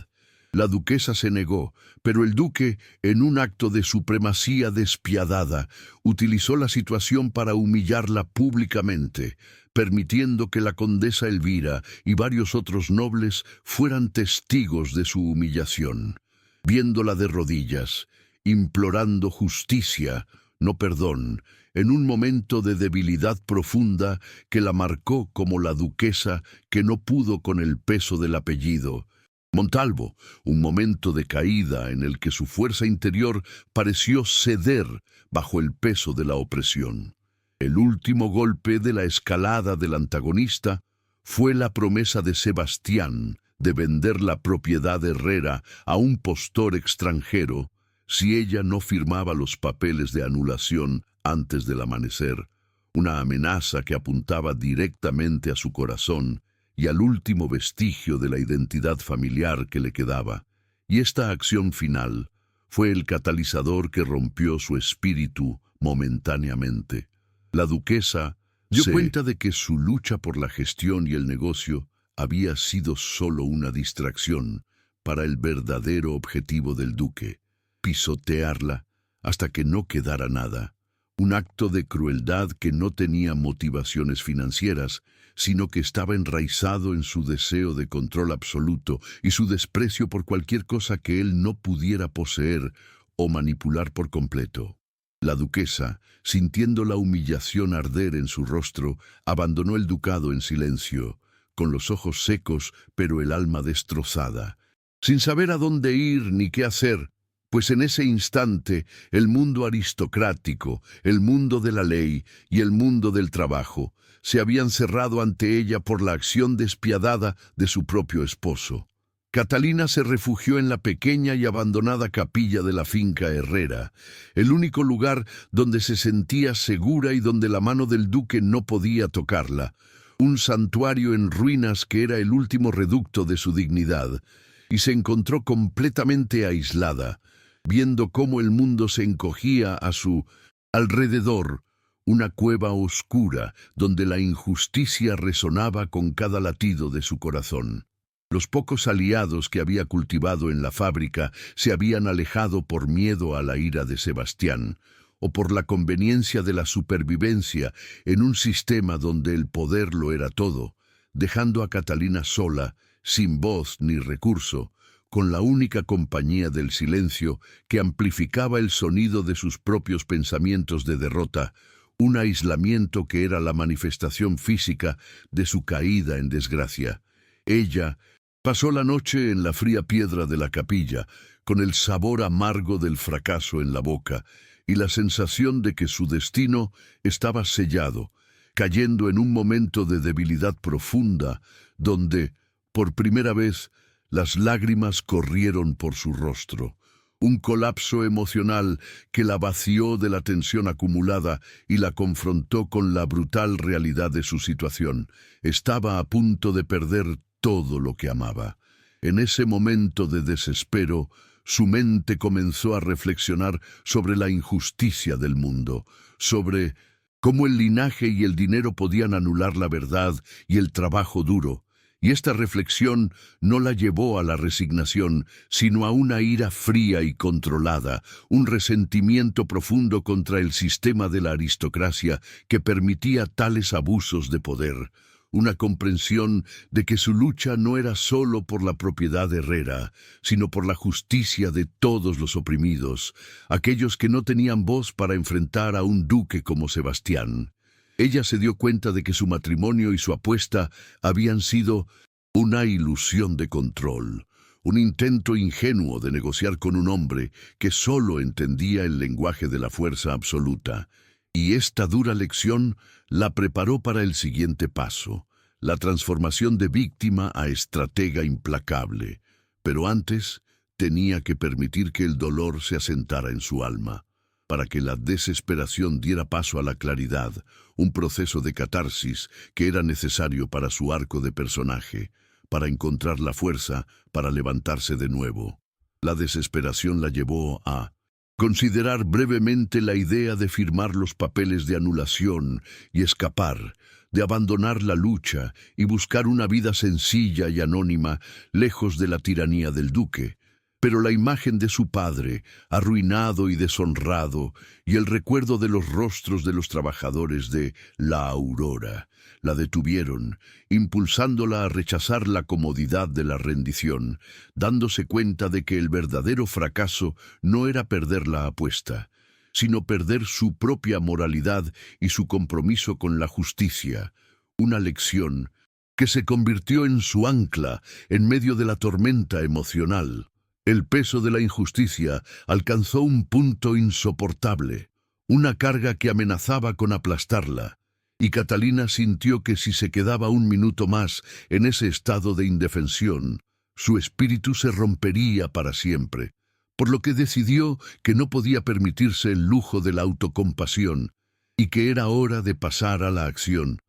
Speaker 1: La duquesa se negó, pero el duque, en un acto de supremacía despiadada, utilizó la situación para humillarla públicamente, permitiendo que la condesa Elvira y varios otros nobles fueran testigos de su humillación. Viéndola de rodillas, implorando justicia, no perdón, en un momento de debilidad profunda que la marcó como la duquesa que no pudo con el peso del apellido. Montalvo, un momento de caída en el que su fuerza interior pareció ceder bajo el peso de la opresión. El último golpe de la escalada del antagonista fue la promesa de Sebastián de vender la propiedad de Herrera a un postor extranjero si ella no firmaba los papeles de anulación antes del amanecer, una amenaza que apuntaba directamente a su corazón y al último vestigio de la identidad familiar que le quedaba, y esta acción final fue el catalizador que rompió su espíritu momentáneamente. La duquesa dio cuenta de que su lucha por la gestión y el negocio había sido solo una distracción para el verdadero objetivo del duque, pisotearla hasta que no quedara nada. Un acto de crueldad que no tenía motivaciones financieras, sino que estaba enraizado en su deseo de control absoluto y su desprecio por cualquier cosa que él no pudiera poseer o manipular por completo. La duquesa, sintiendo la humillación arder en su rostro, abandonó el ducado en silencio, con los ojos secos pero el alma destrozada, sin saber a dónde ir ni qué hacer, pues en ese instante el mundo aristocrático, el mundo de la ley y el mundo del trabajo se habían cerrado ante ella por la acción despiadada de su propio esposo. Catalina se refugió en la pequeña y abandonada capilla de la finca Herrera, el único lugar donde se sentía segura y donde la mano del duque no podía tocarla, un santuario en ruinas que era el último reducto de su dignidad, y se encontró completamente aislada, viendo cómo el mundo se encogía a su alrededor, una cueva oscura donde la injusticia resonaba con cada latido de su corazón. Los pocos aliados que había cultivado en la fábrica se habían alejado por miedo a la ira de Sebastián, o por la conveniencia de la supervivencia en un sistema donde el poder lo era todo, dejando a Catalina sola, sin voz ni recurso, con la única compañía del silencio que amplificaba el sonido de sus propios pensamientos de derrota, un aislamiento que era la manifestación física de su caída en desgracia. Ella pasó la noche en la fría piedra de la capilla, con el sabor amargo del fracaso en la boca y la sensación de que su destino estaba sellado, cayendo en un momento de debilidad profunda, donde, por primera vez, las lágrimas corrieron por su rostro, un colapso emocional que la vació de la tensión acumulada y la confrontó con la brutal realidad de su situación. Estaba a punto de perder todo lo que amaba. En ese momento de desespero, su mente comenzó a reflexionar sobre la injusticia del mundo, sobre cómo el linaje y el dinero podían anular la verdad y el trabajo duro. Y esta reflexión no la llevó a la resignación, sino a una ira fría y controlada, un resentimiento profundo contra el sistema de la aristocracia que permitía tales abusos de poder, una comprensión de que su lucha no era solo por la propiedad herrera, sino por la justicia de todos los oprimidos, aquellos que no tenían voz para enfrentar a un duque como Sebastián. Ella se dio cuenta de que su matrimonio y su apuesta habían sido una ilusión de control, un intento ingenuo de negociar con un hombre que solo entendía el lenguaje de la fuerza absoluta. Y esta dura lección la preparó para el siguiente paso, la transformación de víctima a estratega implacable. Pero antes tenía que permitir que el dolor se asentara en su alma, para que la desesperación diera paso a la claridad, un proceso de catarsis que era necesario para su arco de personaje, para encontrar la fuerza para levantarse de nuevo. La desesperación la llevó a considerar brevemente la idea de firmar los papeles de anulación y escapar, de abandonar la lucha y buscar una vida sencilla y anónima, lejos de la tiranía del duque. Pero la imagen de su padre, arruinado y deshonrado, y el recuerdo de los rostros de los trabajadores de La Aurora, la detuvieron, impulsándola a rechazar la comodidad de la rendición, dándose cuenta de que el verdadero fracaso no era perder la apuesta, sino perder su propia moralidad y su compromiso con la justicia, una lección que se convirtió en su ancla en medio de la tormenta emocional. El peso de la injusticia alcanzó un punto insoportable, una carga que amenazaba con aplastarla, y Catalina sintió que si se quedaba un minuto más en ese estado de indefensión, su espíritu se rompería para siempre, por lo que decidió que no podía permitirse el lujo de la autocompasión y que era hora de pasar a la acción,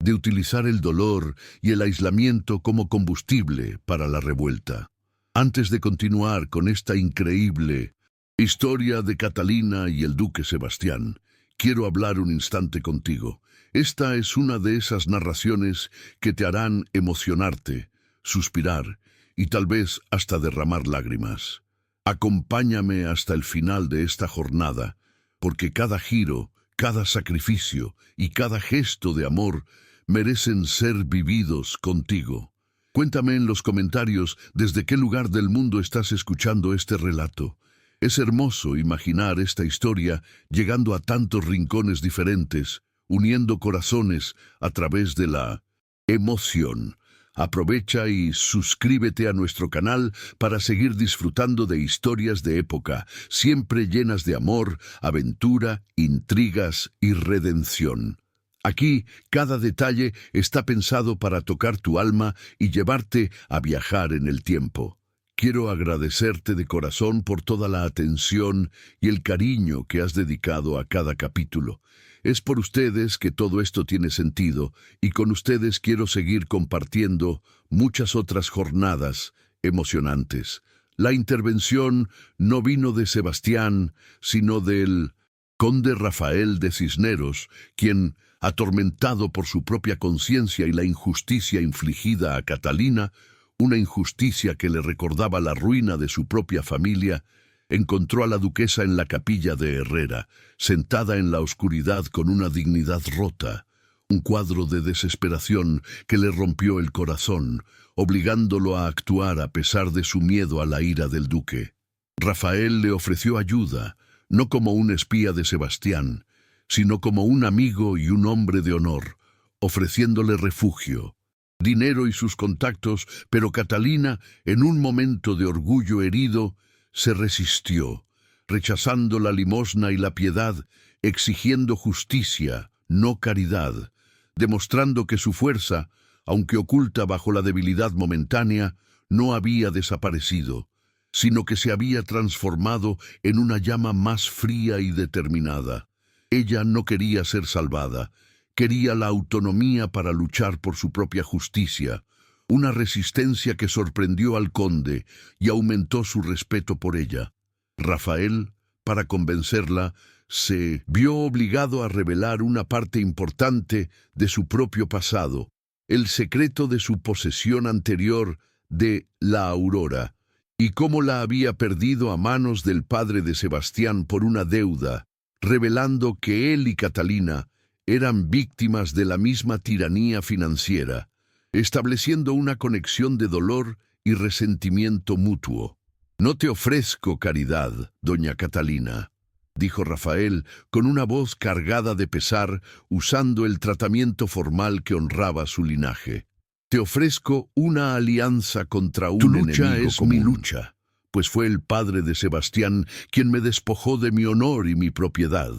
Speaker 1: de utilizar el dolor y el aislamiento como combustible para la revuelta. Antes de continuar con esta increíble historia de Catalina y el duque Sebastián, quiero hablar un instante contigo. Esta es una de esas narraciones que te harán emocionarte, suspirar y tal vez hasta derramar lágrimas. Acompáñame hasta el final de esta jornada, porque cada giro, cada sacrificio y cada gesto de amor merecen ser vividos contigo. Cuéntame en los comentarios desde qué lugar del mundo estás escuchando este relato. Es hermoso imaginar esta historia llegando a tantos rincones diferentes, uniendo corazones a través de la emoción. Aprovecha y suscríbete a nuestro canal para seguir disfrutando de historias de época, siempre llenas de amor, aventura, intrigas y redención. Aquí, cada detalle está pensado para tocar tu alma y llevarte a viajar en el tiempo. Quiero agradecerte de corazón por toda la atención y el cariño que has dedicado a cada capítulo. Es por ustedes que todo esto tiene sentido y con ustedes quiero seguir compartiendo muchas otras jornadas emocionantes. La intervención no vino de Sebastián, sino del conde Rafael de Cisneros, quien, atormentado por su propia conciencia y la injusticia infligida a Catalina, una injusticia que le recordaba la ruina de su propia familia, encontró a la duquesa en la capilla de Herrera, sentada en la oscuridad con una dignidad rota, un cuadro de desesperación que le rompió el corazón, obligándolo a actuar a pesar de su miedo a la ira del duque. Rafael le ofreció ayuda, no como un espía de Sebastián, sino como un amigo y un hombre de honor, ofreciéndole refugio, dinero y sus contactos, pero Catalina, en un momento de orgullo herido, se resistió, rechazando la limosna y la piedad, exigiendo justicia, no caridad, demostrando que su fuerza, aunque oculta bajo la debilidad momentánea, no había desaparecido, sino que se había transformado en una llama más fría y determinada. Ella no quería ser salvada, quería la autonomía para luchar por su propia justicia, una resistencia que sorprendió al conde y aumentó su respeto por ella. Rafael, para convencerla, se vio obligado a revelar una parte importante de su propio pasado, el secreto de su posesión anterior de la Aurora, y cómo la había perdido a manos del padre de Sebastián por una deuda, revelando que él y Catalina eran víctimas de la misma tiranía financiera, estableciendo una conexión de dolor y resentimiento mutuo. «No te ofrezco caridad, doña Catalina», dijo Rafael con una voz cargada de pesar, usando el tratamiento formal que honraba su linaje. «Te ofrezco una alianza contra un enemigo común. Tu lucha es mi lucha, pues fue el padre de Sebastián quien me despojó de mi honor y mi propiedad,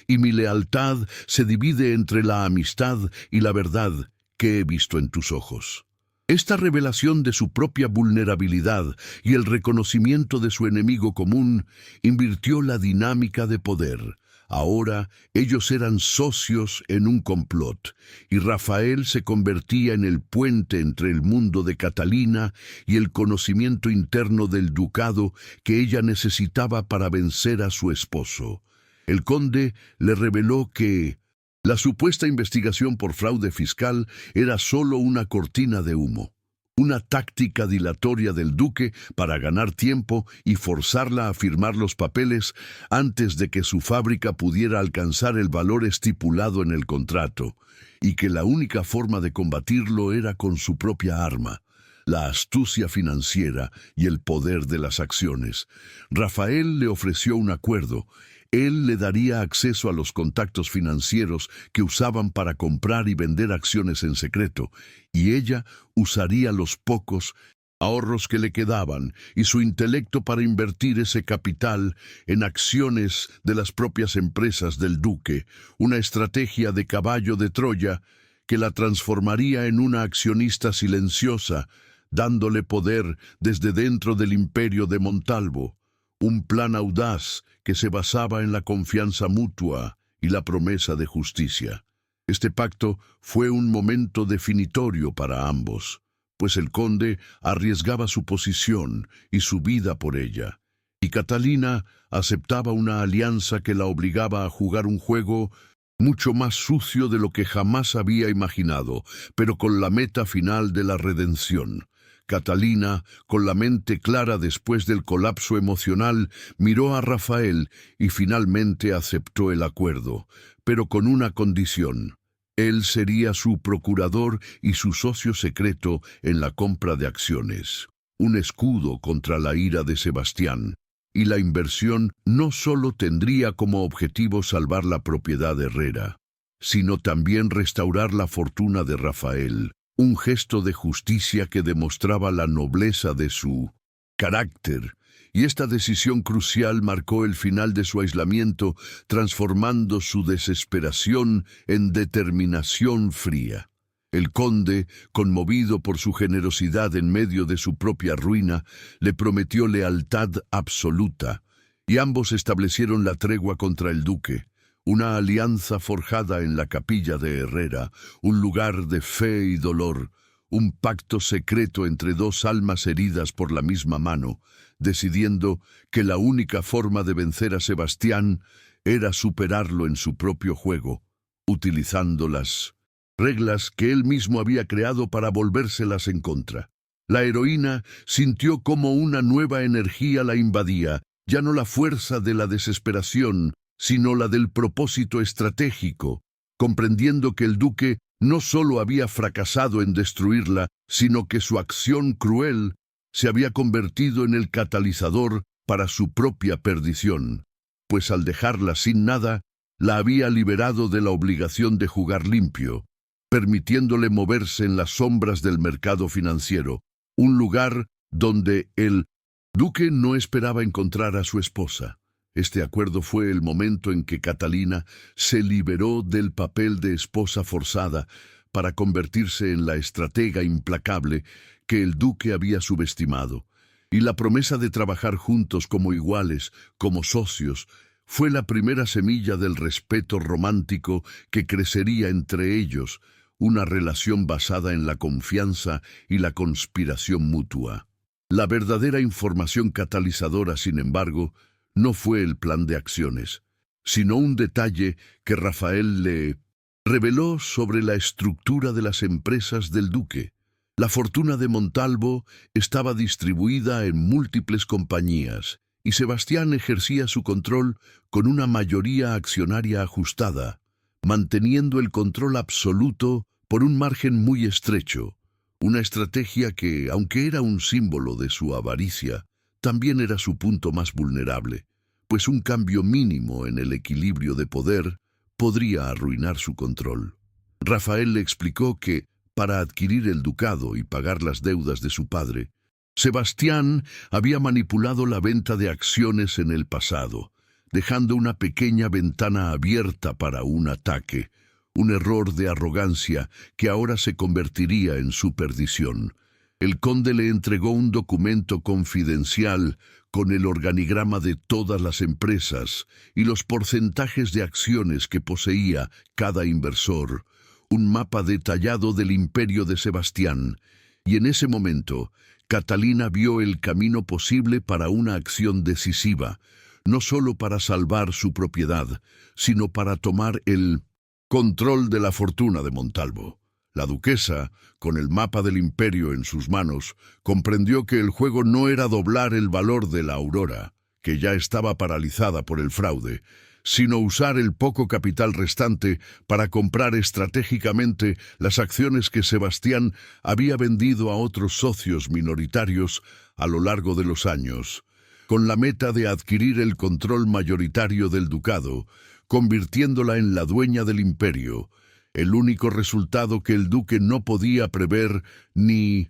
Speaker 1: y mi lealtad se divide entre la amistad y la verdad que he visto en tus ojos». Esta revelación de su propia vulnerabilidad y el reconocimiento de su enemigo común invirtió la dinámica de poder. Ahora ellos eran socios en un complot, y Rafael se convertía en el puente entre el mundo de Catalina y el conocimiento interno del ducado que ella necesitaba para vencer a su esposo. El conde le reveló que la supuesta investigación por fraude fiscal era solo una cortina de humo, una táctica dilatoria del duque para ganar tiempo y forzarla a firmar los papeles antes de que su fábrica pudiera alcanzar el valor estipulado en el contrato, y que la única forma de combatirlo era con su propia arma, la astucia financiera y el poder de las acciones. Rafael le ofreció un acuerdo. Él le daría acceso a los contactos financieros que usaban para comprar y vender acciones en secreto, y ella usaría los pocos ahorros que le quedaban y su intelecto para invertir ese capital en acciones de las propias empresas del duque, una estrategia de caballo de Troya que la transformaría en una accionista silenciosa, dándole poder desde dentro del imperio de Montalvo. Un plan audaz que se basaba en la confianza mutua y la promesa de justicia. Este pacto fue un momento definitorio para ambos, pues el conde arriesgaba su posición y su vida por ella, y Catalina aceptaba una alianza que la obligaba a jugar un juego mucho más sucio de lo que jamás había imaginado, pero con la meta final de la redención. Catalina, con la mente clara después del colapso emocional, miró a Rafael y finalmente aceptó el acuerdo, pero con una condición. Él sería su procurador y su socio secreto en la compra de acciones, un escudo contra la ira de Sebastián, y la inversión no solo tendría como objetivo salvar la propiedad de Herrera, sino también restaurar la fortuna de Rafael. Un gesto de justicia que demostraba la nobleza de su carácter, y esta decisión crucial marcó el final de su aislamiento, transformando su desesperación en determinación fría. El conde, conmovido por su generosidad en medio de su propia ruina, le prometió lealtad absoluta, y ambos establecieron la tregua contra el duque. Una alianza forjada en la capilla de Herrera, un lugar de fe y dolor, un pacto secreto entre dos almas heridas por la misma mano, decidiendo que la única forma de vencer a Sebastián era superarlo en su propio juego, utilizando las reglas que él mismo había creado para volvérselas en contra. La heroína sintió como una nueva energía la invadía, ya no la fuerza de la desesperación, sino la del propósito estratégico, comprendiendo que el duque no solo había fracasado en destruirla, sino que su acción cruel se había convertido en el catalizador para su propia perdición, pues al dejarla sin nada, la había liberado de la obligación de jugar limpio, permitiéndole moverse en las sombras del mercado financiero, un lugar donde el duque no esperaba encontrar a su esposa. Este acuerdo fue el momento en que Catalina se liberó del papel de esposa forzada para convertirse en la estratega implacable que el duque había subestimado, y la promesa de trabajar juntos como iguales, como socios, fue la primera semilla del respeto romántico que crecería entre ellos, una relación basada en la confianza y la conspiración mutua. La verdadera información catalizadora, sin embargo, no fue el plan de acciones, sino un detalle que Rafael le reveló sobre la estructura de las empresas del duque. La fortuna de Montalvo estaba distribuida en múltiples compañías, y Sebastián ejercía su control con una mayoría accionaria ajustada, manteniendo el control absoluto por un margen muy estrecho, una estrategia que, aunque era un símbolo de su avaricia, también era su punto más vulnerable, pues un cambio mínimo en el equilibrio de poder podría arruinar su control. Rafael le explicó que, para adquirir el ducado y pagar las deudas de su padre, Sebastián había manipulado la venta de acciones en el pasado, dejando una pequeña ventana abierta para un ataque, un error de arrogancia que ahora se convertiría en su perdición. El conde le entregó un documento confidencial con el organigrama de todas las empresas y los porcentajes de acciones que poseía cada inversor, un mapa detallado del imperio de Sebastián, y en ese momento Catalina vio el camino posible para una acción decisiva, no solo para salvar su propiedad, sino para tomar el control de la fortuna de Montalvo. La duquesa, con el mapa del imperio en sus manos, comprendió que el juego no era doblar el valor de la Aurora, que ya estaba paralizada por el fraude, sino usar el poco capital restante para comprar estratégicamente las acciones que Sebastián había vendido a otros socios minoritarios a lo largo de los años, con la meta de adquirir el control mayoritario del ducado, convirtiéndola en la dueña del imperio, el único resultado que el duque no podía prever ni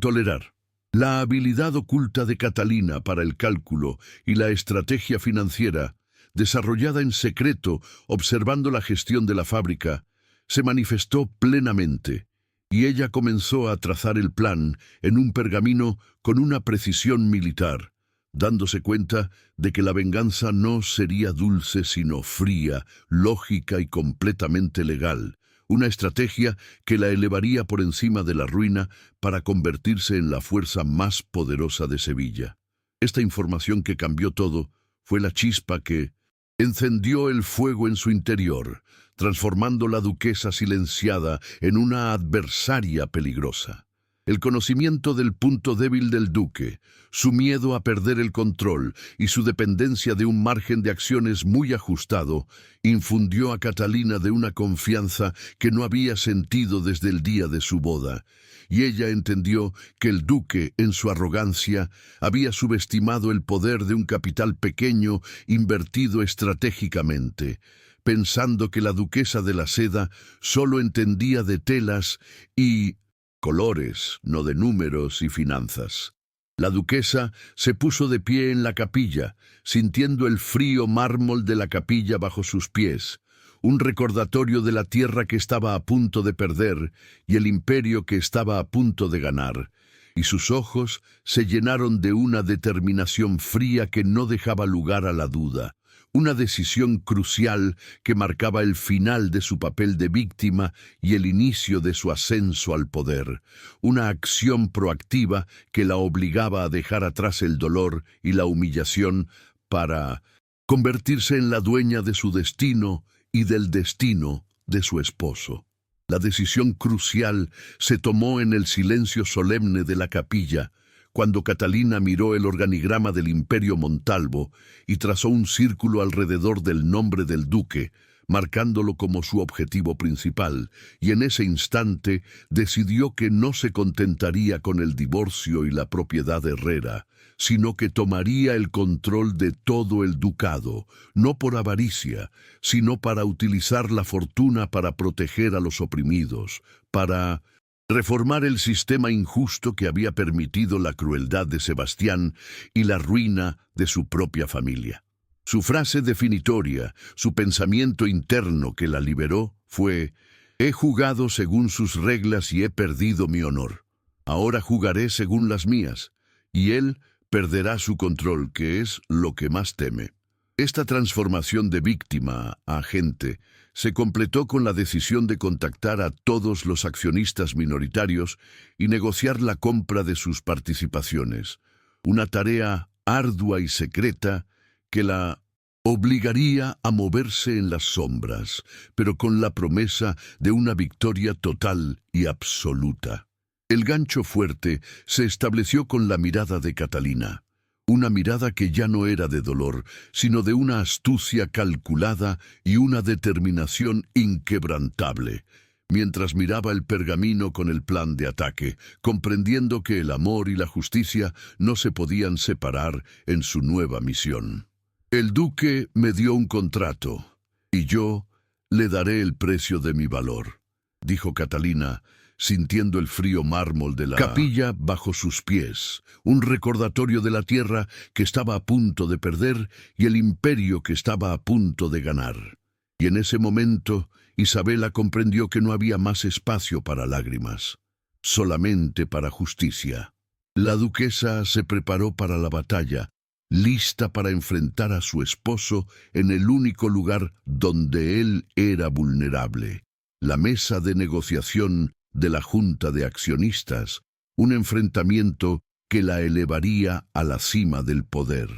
Speaker 1: tolerar. La habilidad oculta de Catalina para el cálculo y la estrategia financiera, desarrollada en secreto observando la gestión de la fábrica, se manifestó plenamente, y ella comenzó a trazar el plan en un pergamino con una precisión militar, dándose cuenta de que la venganza no sería dulce sino fría, lógica y completamente legal, una estrategia que la elevaría por encima de la ruina para convertirse en la fuerza más poderosa de Sevilla. Esta información que cambió todo fue la chispa que encendió el fuego en su interior, transformando la duquesa silenciada en una adversaria peligrosa. El conocimiento del punto débil del duque, su miedo a perder el control y su dependencia de un margen de acciones muy ajustado, infundió a Catalina de una confianza que no había sentido desde el día de su boda, y ella entendió que el duque, en su arrogancia, había subestimado el poder de un capital pequeño invertido estratégicamente, pensando que la duquesa de la Seda solo entendía de telas y colores, no de números y finanzas. La duquesa se puso de pie en la capilla, sintiendo el frío mármol de la capilla bajo sus pies, un recordatorio de la tierra que estaba a punto de perder y el imperio que estaba a punto de ganar, y sus ojos se llenaron de una determinación fría que no dejaba lugar a la duda, una decisión crucial que marcaba el final de su papel de víctima y el inicio de su ascenso al poder, una acción proactiva que la obligaba a dejar atrás el dolor y la humillación para convertirse en la dueña de su destino y del destino de su esposo. La decisión crucial se tomó en el silencio solemne de la capilla, cuando Catalina miró el organigrama del Imperio Montalvo y trazó un círculo alrededor del nombre del duque, marcándolo como su objetivo principal, y en ese instante decidió que no se contentaría con el divorcio y la propiedad herrera, sino que tomaría el control de todo el ducado, no por avaricia, sino para utilizar la fortuna para proteger a los oprimidos, para reformar el sistema injusto que había permitido la crueldad de Sebastián y la ruina de su propia familia. Su frase definitoria, su pensamiento interno que la liberó, fue: «He jugado según sus reglas y he perdido mi honor. Ahora jugaré según las mías, y él perderá su control, que es lo que más teme». Esta transformación de víctima a agente se completó con la decisión de contactar a todos los accionistas minoritarios y negociar la compra de sus participaciones, una tarea ardua y secreta que la obligaría a moverse en las sombras, pero con la promesa de una victoria total y absoluta. El gancho fuerte se estableció con la mirada de Catalina, una mirada que ya no era de dolor, sino de una astucia calculada y una determinación inquebrantable, mientras miraba el pergamino con el plan de ataque, comprendiendo que el amor y la justicia no se podían separar en su nueva misión. El duque me dio un contrato, y yo le daré el precio de mi valor, dijo Catalina, sintiendo el frío mármol de la capilla bajo sus pies, un recordatorio de la tierra que estaba a punto de perder y el imperio que estaba a punto de ganar. Y en ese momento, Isabela comprendió que no había más espacio para lágrimas, solamente para justicia. La duquesa se preparó para la batalla, lista para enfrentar a su esposo en el único lugar donde él era vulnerable, la mesa de negociación de la Junta de Accionistas, un enfrentamiento que la elevaría a la cima del poder.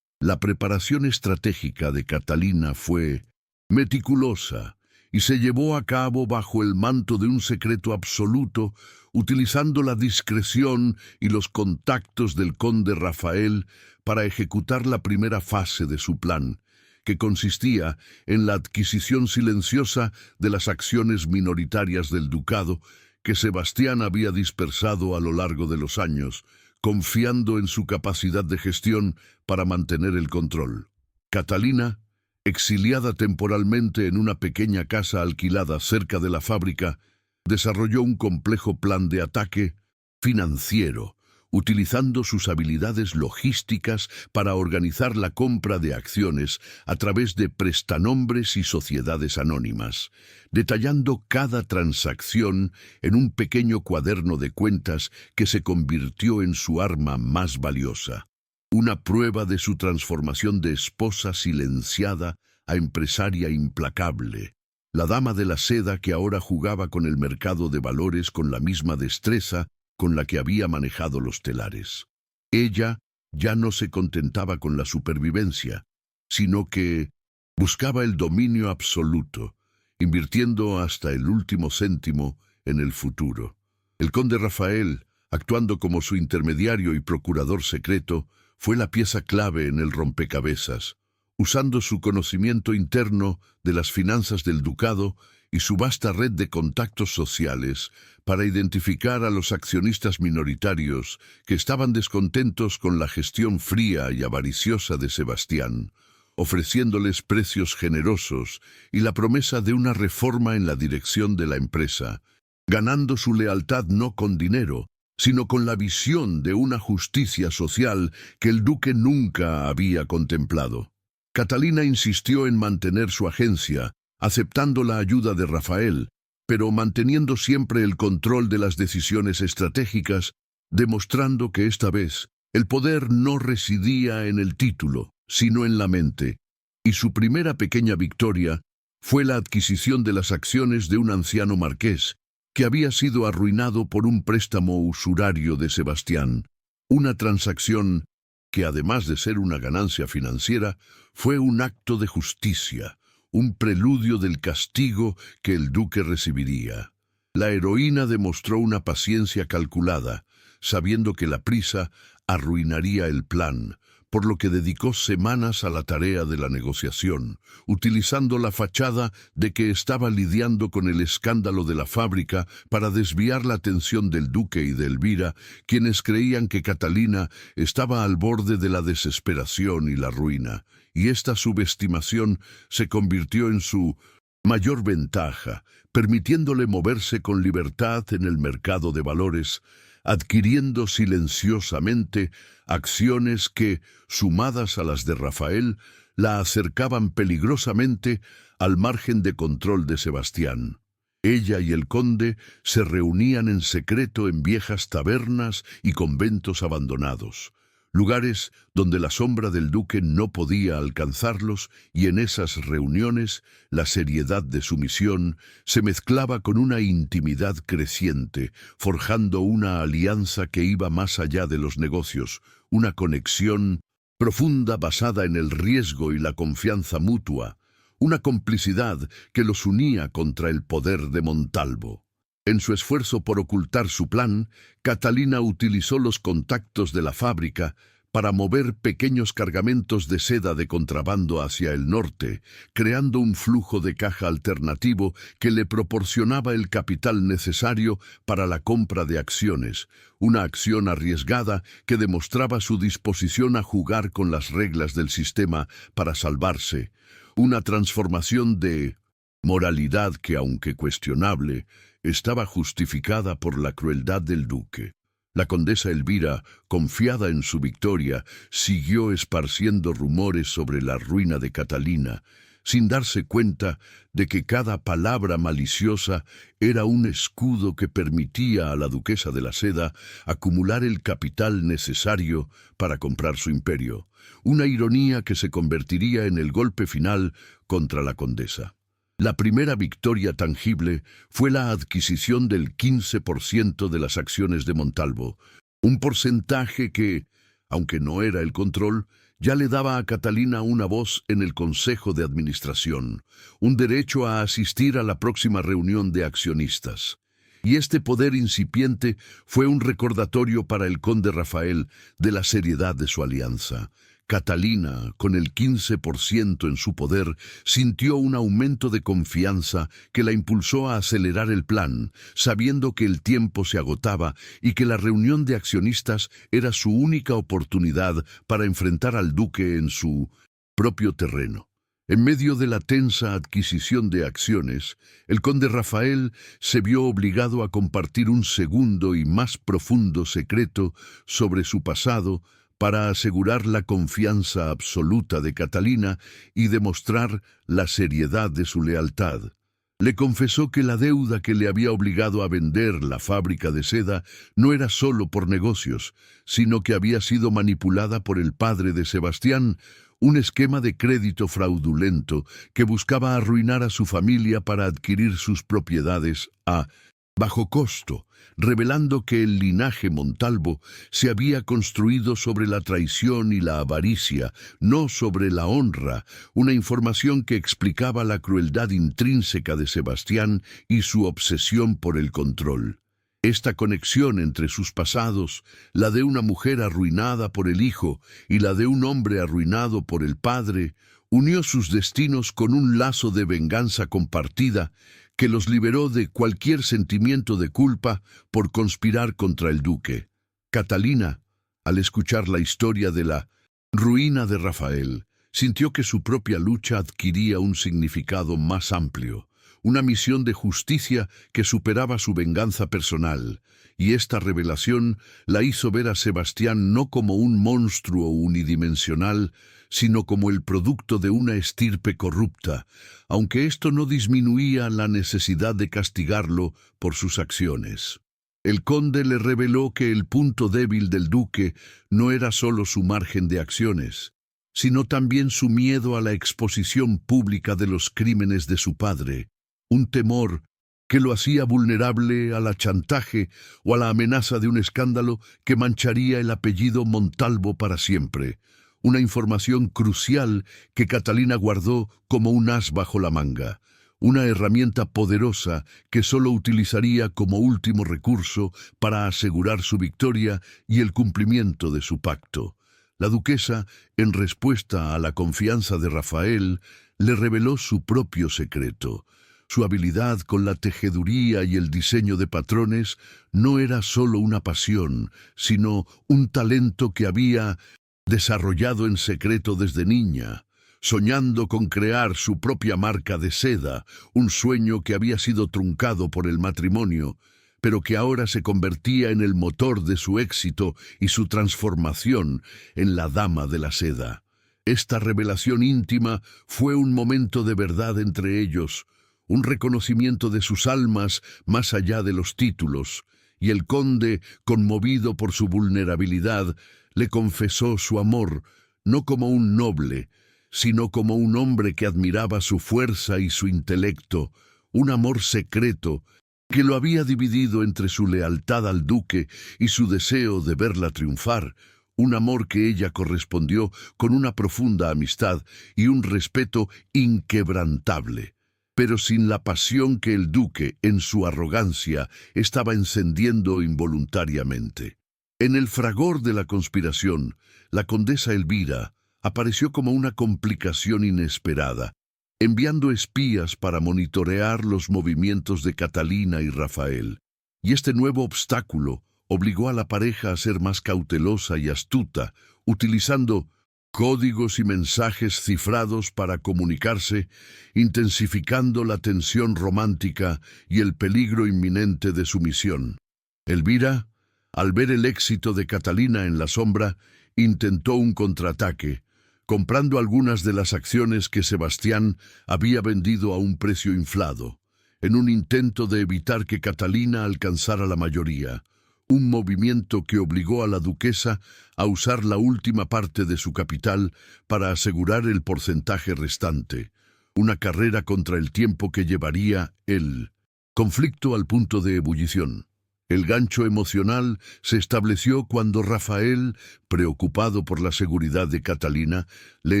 Speaker 1: La preparación estratégica de Catalina fue meticulosa y se llevó a cabo bajo el manto de un secreto absoluto, utilizando la discreción y los contactos del conde Rafael para ejecutar la primera fase de su plan, que consistía en la adquisición silenciosa de las acciones minoritarias del ducado que Sebastián había dispersado a lo largo de los años, confiando en su capacidad de gestión para mantener el control. Catalina, exiliada temporalmente en una pequeña casa alquilada cerca de la fábrica, desarrolló un complejo plan de ataque financiero, utilizando sus habilidades logísticas para organizar la compra de acciones a través de prestanombres y sociedades anónimas, detallando cada transacción en un pequeño cuaderno de cuentas que se convirtió en su arma más valiosa, una prueba de su transformación de esposa silenciada a empresaria implacable, la dama de la seda que ahora jugaba con el mercado de valores con la misma destreza con la que había manejado los telares. Ella ya no se contentaba con la supervivencia, sino que buscaba el dominio absoluto, invirtiendo hasta el último céntimo en el futuro. El conde Rafael, actuando como su intermediario y procurador secreto, fue la pieza clave en el rompecabezas, usando su conocimiento interno de las finanzas del ducado y su vasta red de contactos sociales para identificar a los accionistas minoritarios que estaban descontentos con la gestión fría y avariciosa de Sebastián, ofreciéndoles precios generosos y la promesa de una reforma en la dirección de la empresa, ganando su lealtad no con dinero, sino con la visión de una justicia social que el duque nunca había contemplado. Catalina insistió en mantener su agencia, aceptando la ayuda de Rafael, pero manteniendo siempre el control de las decisiones estratégicas, demostrando que esta vez el poder no residía en el título, sino en la mente, y su primera pequeña victoria fue la adquisición de las acciones de un anciano marqués, que había sido arruinado por un préstamo usurario de Sebastián, una transacción que, además de ser una ganancia financiera, fue un acto de justicia, un preludio del castigo que el duque recibiría. La heroína demostró una paciencia calculada, sabiendo que la prisa arruinaría el plan, por lo que dedicó semanas a la tarea de la negociación, utilizando la fachada de que estaba lidiando con el escándalo de la fábrica para desviar la atención del duque y de Elvira, quienes creían que Catalina estaba al borde de la desesperación y la ruina, y esta subestimación se convirtió en su mayor ventaja, permitiéndole moverse con libertad en el mercado de valores, adquiriendo silenciosamente acciones que, sumadas a las de Rafael, la acercaban peligrosamente al margen de control de Sebastián. Ella y el conde se reunían en secreto en viejas tabernas y conventos abandonados, lugares donde la sombra del duque no podía alcanzarlos, y en esas reuniones la seriedad de su misión se mezclaba con una intimidad creciente, forjando una alianza que iba más allá de los negocios, una conexión profunda basada en el riesgo y la confianza mutua, una complicidad que los unía contra el poder de Montalvo. En su esfuerzo por ocultar su plan, Catalina utilizó los contactos de la fábrica para mover pequeños cargamentos de seda de contrabando hacia el norte, creando un flujo de caja alternativo que le proporcionaba el capital necesario para la compra de acciones, una acción arriesgada que demostraba su disposición a jugar con las reglas del sistema para salvarse, una transformación de moralidad que, aunque cuestionable, estaba justificada por la crueldad del duque. La condesa Elvira, confiada en su victoria, siguió esparciendo rumores sobre la ruina de Catalina, sin darse cuenta de que cada palabra maliciosa era un escudo que permitía a la duquesa de la Seda acumular el capital necesario para comprar su imperio, una ironía que se convertiría en el golpe final contra la condesa. La primera victoria tangible fue la adquisición del 15% de las acciones de Montalvo, un porcentaje que, aunque no era el control, ya le daba a Catalina una voz en el Consejo de Administración, un derecho a asistir a la próxima reunión de accionistas. Y este poder incipiente fue un recordatorio para el conde Rafael de la seriedad de su alianza. Catalina, con el 15% en su poder, sintió un aumento de confianza que la impulsó a acelerar el plan, sabiendo que el tiempo se agotaba y que la reunión de accionistas era su única oportunidad para enfrentar al duque en su propio terreno. En medio de la tensa adquisición de acciones, el conde Rafael se vio obligado a compartir un segundo y más profundo secreto sobre su pasado para asegurar la confianza absoluta de Catalina y demostrar la seriedad de su lealtad. Le confesó que la deuda que le había obligado a vender la fábrica de seda no era solo por negocios, sino que había sido manipulada por el padre de Sebastián, un esquema de crédito fraudulento que buscaba arruinar a su familia para adquirir sus propiedades a bajo costo, revelando que el linaje Montalvo se había construido sobre la traición y la avaricia, no sobre la honra, una información que explicaba la crueldad intrínseca de Sebastián y su obsesión por el control. Esta conexión entre sus pasados, la de una mujer arruinada por el hijo y la de un hombre arruinado por el padre, unió sus destinos con un lazo de venganza compartida que los liberó de cualquier sentimiento de culpa por conspirar contra el duque. Catalina, al escuchar la historia de la ruina de Rafael, sintió que su propia lucha adquiría un significado más amplio, una misión de justicia que superaba su venganza personal, y esta revelación la hizo ver a Sebastián no como un monstruo unidimensional, sino como el producto de una estirpe corrupta, aunque esto no disminuía la necesidad de castigarlo por sus acciones. El conde le reveló que el punto débil del duque no era solo su margen de acciones, sino también su miedo a la exposición pública de los crímenes de su padre, un temor que lo hacía vulnerable a la chantaje o a la amenaza de un escándalo que mancharía el apellido Montalvo para siempre, una información crucial que Catalina guardó como un as bajo la manga, una herramienta poderosa que solo utilizaría como último recurso para asegurar su victoria y el cumplimiento de su pacto. La duquesa, en respuesta a la confianza de Rafael, le reveló su propio secreto. Su habilidad con la tejeduría y el diseño de patrones no era solo una pasión, sino un talento que había desarrollado en secreto desde niña, soñando con crear su propia marca de seda, un sueño que había sido truncado por el matrimonio, pero que ahora se convertía en el motor de su éxito y su transformación en la dama de la seda. Esta revelación íntima fue un momento de verdad entre ellos, un reconocimiento de sus almas más allá de los títulos, y el conde, conmovido por su vulnerabilidad, le confesó su amor, no como un noble, sino como un hombre que admiraba su fuerza y su intelecto, un amor secreto que lo había dividido entre su lealtad al duque y su deseo de verla triunfar, un amor que ella correspondió con una profunda amistad y un respeto inquebrantable, pero sin la pasión que el duque, en su arrogancia, estaba encendiendo involuntariamente. En el fragor de la conspiración, la condesa Elvira apareció como una complicación inesperada, enviando espías para monitorear los movimientos de Catalina y Rafael. Y este nuevo obstáculo obligó a la pareja a ser más cautelosa y astuta, utilizando códigos y mensajes cifrados para comunicarse, intensificando la tensión romántica y el peligro inminente de su misión. Elvira, al ver el éxito de Catalina en la sombra, intentó un contraataque, comprando algunas de las acciones que Sebastián había vendido a un precio inflado, en un intento de evitar que Catalina alcanzara la mayoría, un movimiento que obligó a la duquesa a usar la última parte de su capital para asegurar el porcentaje restante, una carrera contra el tiempo que llevaría el conflicto al punto de ebullición. El gancho emocional se estableció cuando Rafael, preocupado por la seguridad de Catalina, le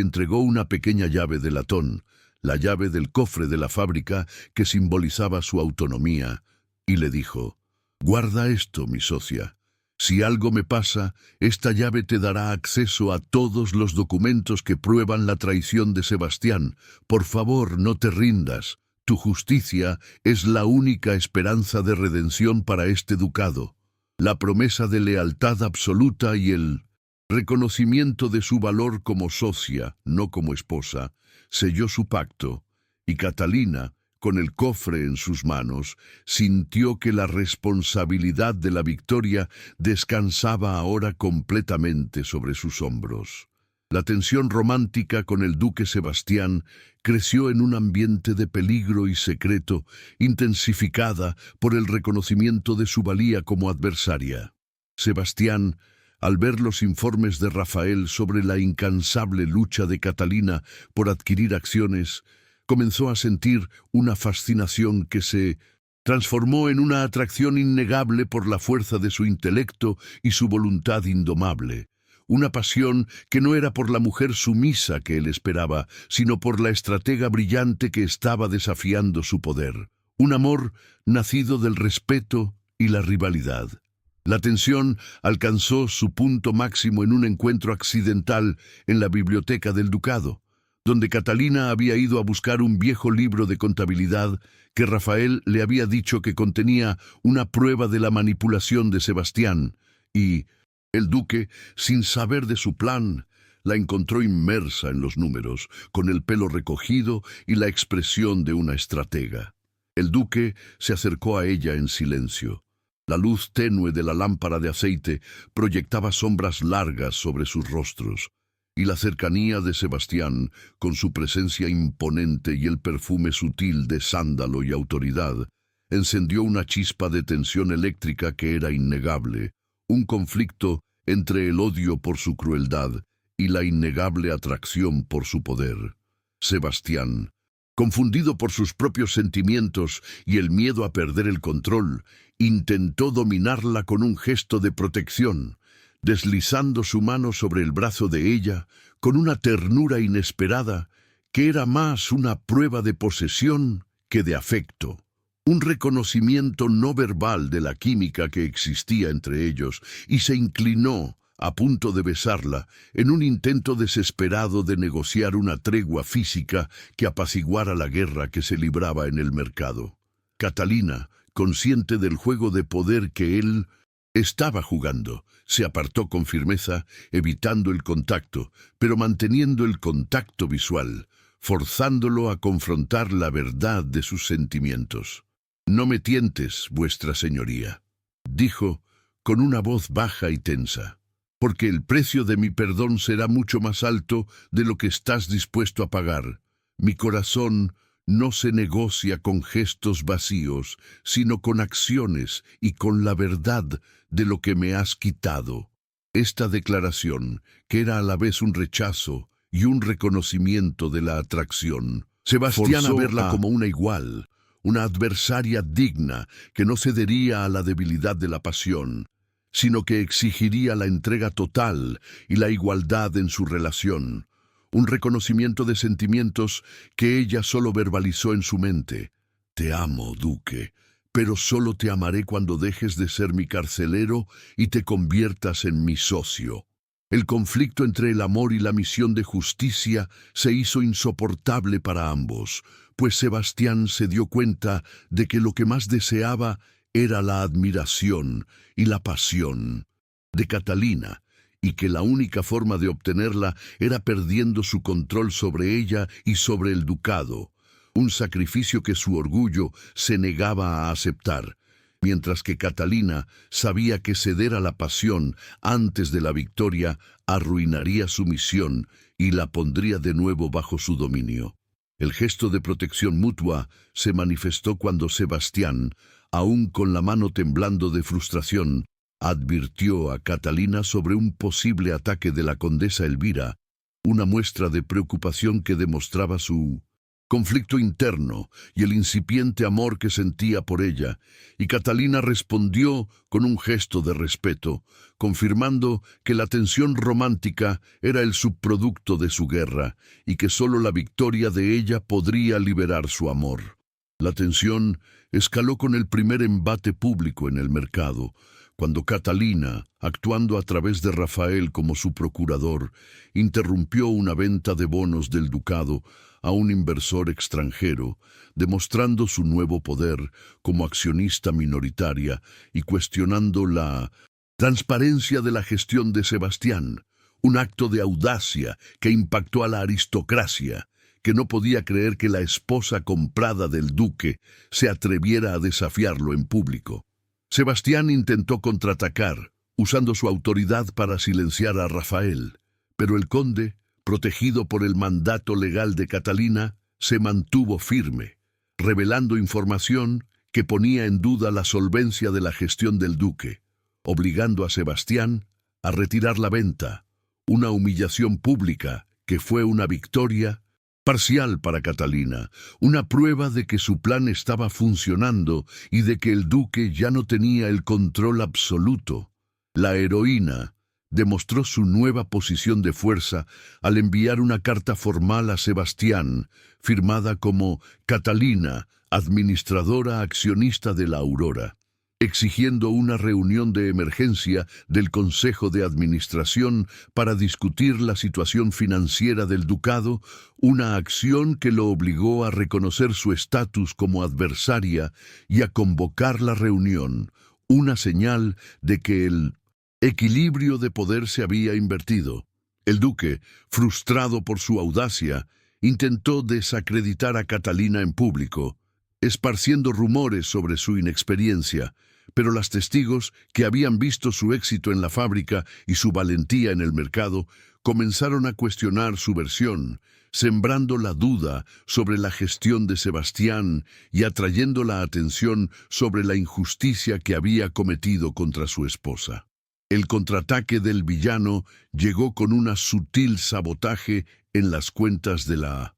Speaker 1: entregó una pequeña llave de latón, la llave del cofre de la fábrica que simbolizaba su autonomía, y le dijo: «Guarda esto, mi socia. Si algo me pasa, esta llave te dará acceso a todos los documentos que prueban la traición de Sebastián. Por favor, no te rindas. Tu justicia es la única esperanza de redención para este ducado. La promesa de lealtad absoluta y el reconocimiento de su valor como socia, no como esposa, selló su pacto, y Catalina, con el cofre en sus manos, sintió que la responsabilidad de la victoria descansaba ahora completamente sobre sus hombros. La tensión romántica con el duque Sebastián creció en un ambiente de peligro y secreto, intensificada por el reconocimiento de su valía como adversaria. Sebastián, al ver los informes de Rafael sobre la incansable lucha de Catalina por adquirir acciones, comenzó a sentir una fascinación que se transformó en una atracción innegable por la fuerza de su intelecto y su voluntad indomable. Una pasión que no era por la mujer sumisa que él esperaba, sino por la estratega brillante que estaba desafiando su poder. Un amor nacido del respeto y la rivalidad. La tensión alcanzó su punto máximo en un encuentro accidental en la biblioteca del ducado, donde Catalina había ido a buscar un viejo libro de contabilidad que Rafael le había dicho que contenía una prueba de la manipulación de Sebastián, y el duque, sin saber de su plan, la encontró inmersa en los números, con el pelo recogido y la expresión de una estratega. El duque se acercó a ella en silencio. La luz tenue de la lámpara de aceite proyectaba sombras largas sobre sus rostros, y la cercanía de Sebastián, con su presencia imponente y el perfume sutil de sándalo y autoridad, encendió una chispa de tensión eléctrica que era innegable, un conflicto entre el odio por su crueldad y la innegable atracción por su poder. Sebastián, confundido por sus propios sentimientos y el miedo a perder el control, intentó dominarla con un gesto de protección, deslizando su mano sobre el brazo de ella con una ternura inesperada que era más una prueba de posesión que de afecto. Un reconocimiento no verbal de la química que existía entre ellos, y se inclinó, a punto de besarla, en un intento desesperado de negociar una tregua física que apaciguara la guerra que se libraba en el mercado. Catalina, consciente del juego de poder que él estaba jugando, se apartó con firmeza, evitando el contacto, pero manteniendo el contacto visual, forzándolo a confrontar la verdad de sus sentimientos. «No me tientes, vuestra señoría», dijo, con una voz baja y tensa, «porque el precio de mi perdón será mucho más alto de lo que estás dispuesto a pagar. Mi corazón no se negocia con gestos vacíos, sino con acciones y con la verdad de lo que me has quitado». Esta declaración, que era a la vez un rechazo y un reconocimiento de la atracción, Sebastián a verla como una igual, una adversaria digna que no cedería a la debilidad de la pasión, sino que exigiría la entrega total y la igualdad en su relación, un reconocimiento de sentimientos que ella solo verbalizó en su mente. Te amo, duque, pero solo te amaré cuando dejes de ser mi carcelero y te conviertas en mi socio. El conflicto entre el amor y la misión de justicia se hizo insoportable para ambos, pues Sebastián se dio cuenta de que lo que más deseaba era la admiración y la pasión de Catalina, y que la única forma de obtenerla era perdiendo su control sobre ella y sobre el ducado, un sacrificio que su orgullo se negaba a aceptar, mientras que Catalina sabía que ceder a la pasión antes de la victoria arruinaría su misión y la pondría de nuevo bajo su dominio. El gesto de protección mutua se manifestó cuando Sebastián, aún con la mano temblando de frustración, advirtió a Catalina sobre un posible ataque de la condesa Elvira, una muestra de preocupación que demostraba su conflicto interno y el incipiente amor que sentía por ella, y Catalina respondió con un gesto de respeto, confirmando que la tensión romántica era el subproducto de su guerra y que solo la victoria de ella podría liberar su amor. La tensión escaló con el primer embate público en el mercado, cuando Catalina, actuando a través de Rafael como su procurador, interrumpió una venta de bonos del ducado a un inversor extranjero, demostrando su nuevo poder como accionista minoritaria y cuestionando la transparencia de la gestión de Sebastián, un acto de audacia que impactó a la aristocracia, que no podía creer que la esposa comprada del duque se atreviera a desafiarlo en público. Sebastián intentó contraatacar, usando su autoridad para silenciar a Rafael, pero el conde, protegido por el mandato legal de Catalina, se mantuvo firme, revelando información que ponía en duda la solvencia de la gestión del duque, obligando a Sebastián a retirar la venta, una humillación pública que fue una victoria parcial para Catalina, una prueba de que su plan estaba funcionando y de que el duque ya no tenía el control absoluto. La heroína demostró su nueva posición de fuerza al enviar una carta formal a Sebastián, firmada como Catalina, administradora accionista de la Aurora, exigiendo una reunión de emergencia del Consejo de Administración para discutir la situación financiera del ducado, una acción que lo obligó a reconocer su estatus como adversaria y a convocar la reunión, una señal de que el equilibrio de poder se había invertido. El duque, frustrado por su audacia, intentó desacreditar a Catalina en público, esparciendo rumores sobre su inexperiencia, pero los testigos que habían visto su éxito en la fábrica y su valentía en el mercado comenzaron a cuestionar su versión, sembrando la duda sobre la gestión de Sebastián y atrayendo la atención sobre la injusticia que había cometido contra su esposa. El contraataque del villano llegó con un sutil sabotaje en las cuentas de la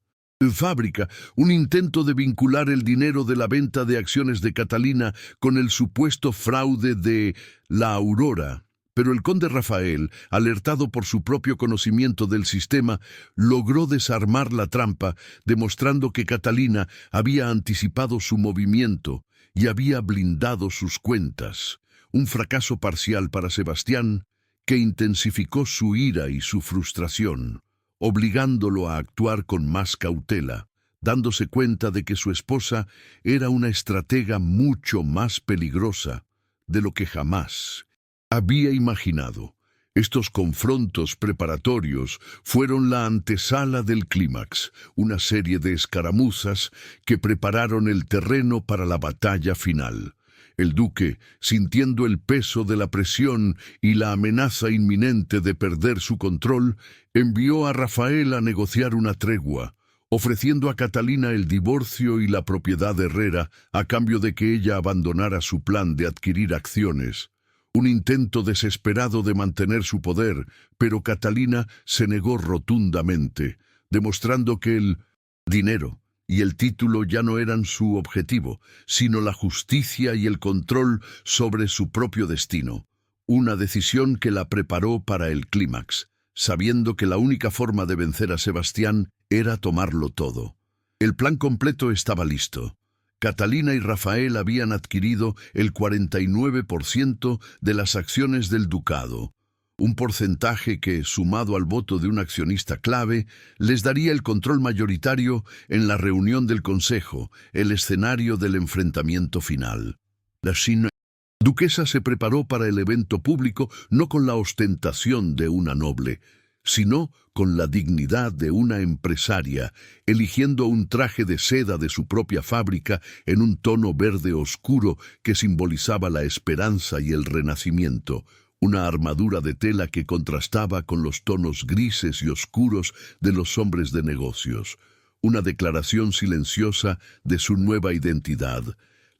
Speaker 1: fábrica, un intento de vincular el dinero de la venta de acciones de Catalina con el supuesto fraude de la Aurora. Pero el conde Rafael, alertado por su propio conocimiento del sistema, logró desarmar la trampa, demostrando que Catalina había anticipado su movimiento y había blindado sus cuentas. Un fracaso parcial para Sebastián, que intensificó su ira y su frustración, obligándolo a actuar con más cautela, dándose cuenta de que su esposa era una estratega mucho más peligrosa de lo que jamás había imaginado. Estos confrontos preparatorios fueron la antesala del clímax, una serie de escaramuzas que prepararon el terreno para la batalla final. El duque, sintiendo el peso de la presión y la amenaza inminente de perder su control, envió a Rafael a negociar una tregua, ofreciendo a Catalina el divorcio y la propiedad de Herrera a cambio de que ella abandonara su plan de adquirir acciones, Un intento desesperado de mantener su poder, pero Catalina se negó rotundamente, demostrando que el dinero y el título ya no eran su objetivo, sino la justicia y el control sobre su propio destino. Una decisión que la preparó para el clímax, sabiendo que la única forma de vencer a Sebastián era tomarlo todo. El plan completo estaba listo. Catalina y Rafael habían adquirido el 49% de las acciones del ducado, un porcentaje que, sumado al voto de un accionista clave, les daría el control mayoritario en la reunión del Consejo, el escenario del enfrentamiento final. La duquesa se preparó para el evento público no con la ostentación de una noble, sino con la dignidad de una empresaria, eligiendo un traje de seda de su propia fábrica en un tono verde oscuro que simbolizaba la esperanza y el renacimiento, una armadura de tela que contrastaba con los tonos grises y oscuros de los hombres de negocios, una declaración silenciosa de su nueva identidad,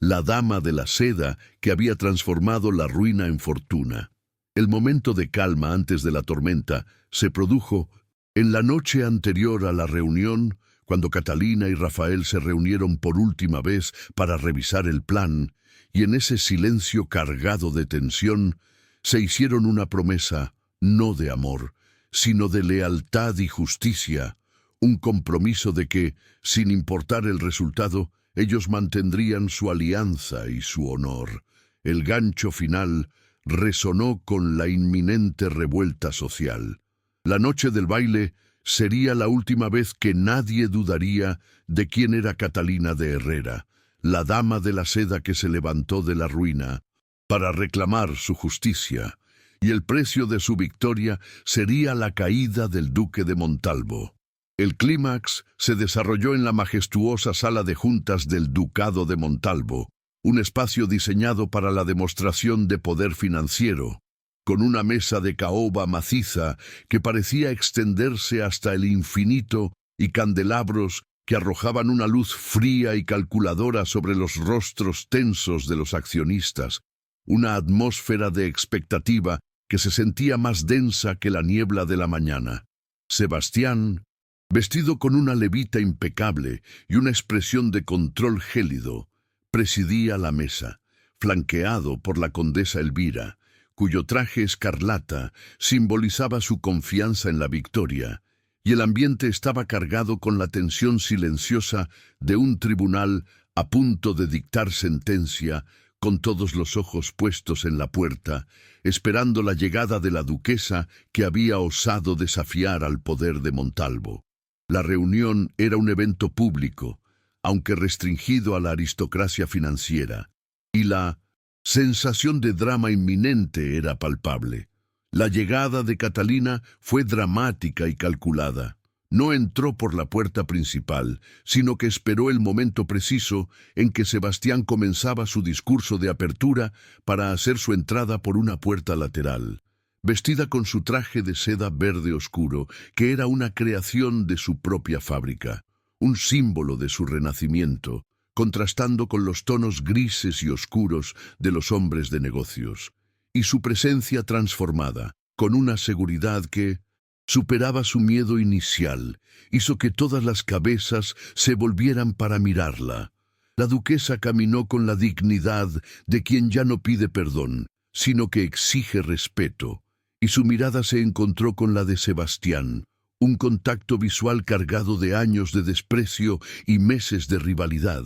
Speaker 1: la dama de la seda que había transformado la ruina en fortuna. El momento de calma antes de la tormenta se produjo en la noche anterior a la reunión, cuando Catalina y Rafael se reunieron por última vez para revisar el plan, y en ese silencio cargado de tensión, se hicieron una promesa, no de amor, sino de lealtad y justicia, un compromiso de que, sin importar el resultado, ellos mantendrían su alianza y su honor. El gancho final resonó con la inminente revuelta social. La noche del baile sería la última vez que nadie dudaría de quién era Catalina de Herrera, la dama de la seda que se levantó de la ruina para reclamar su justicia, y el precio de su victoria sería la caída del duque de Montalvo. El clímax se desarrolló en la majestuosa sala de juntas del Ducado de Montalvo, un espacio diseñado para la demostración de poder financiero, con una mesa de caoba maciza que parecía extenderse hasta el infinito y candelabros que arrojaban una luz fría y calculadora sobre los rostros tensos de los accionistas, una atmósfera de expectativa que se sentía más densa que la niebla de la mañana. Sebastián, vestido con una levita impecable y una expresión de control gélido, presidía la mesa, flanqueado por la condesa Elvira, cuyo traje escarlata simbolizaba su confianza en la victoria, y el ambiente estaba cargado con la tensión silenciosa de un tribunal a punto de dictar sentencia, con todos los ojos puestos en la puerta, esperando la llegada de la duquesa que había osado desafiar al poder de Montalvo. La reunión era un evento público, aunque restringido a la aristocracia financiera, y la sensación de drama inminente era palpable. La llegada de Catalina fue dramática y calculada. No entró por la puerta principal, sino que esperó el momento preciso en que Sebastián comenzaba su discurso de apertura para hacer su entrada por una puerta lateral. Vestida con su traje de seda verde oscuro, que era una creación de su propia fábrica, un símbolo de su renacimiento, contrastando con los tonos grises y oscuros de los hombres de negocios, y su presencia transformada, con una seguridad que superaba su miedo inicial, hizo que todas las cabezas se volvieran para mirarla. La duquesa caminó con la dignidad de quien ya no pide perdón, sino que exige respeto, y su mirada se encontró con la de Sebastián, un contacto visual cargado de años de desprecio y meses de rivalidad,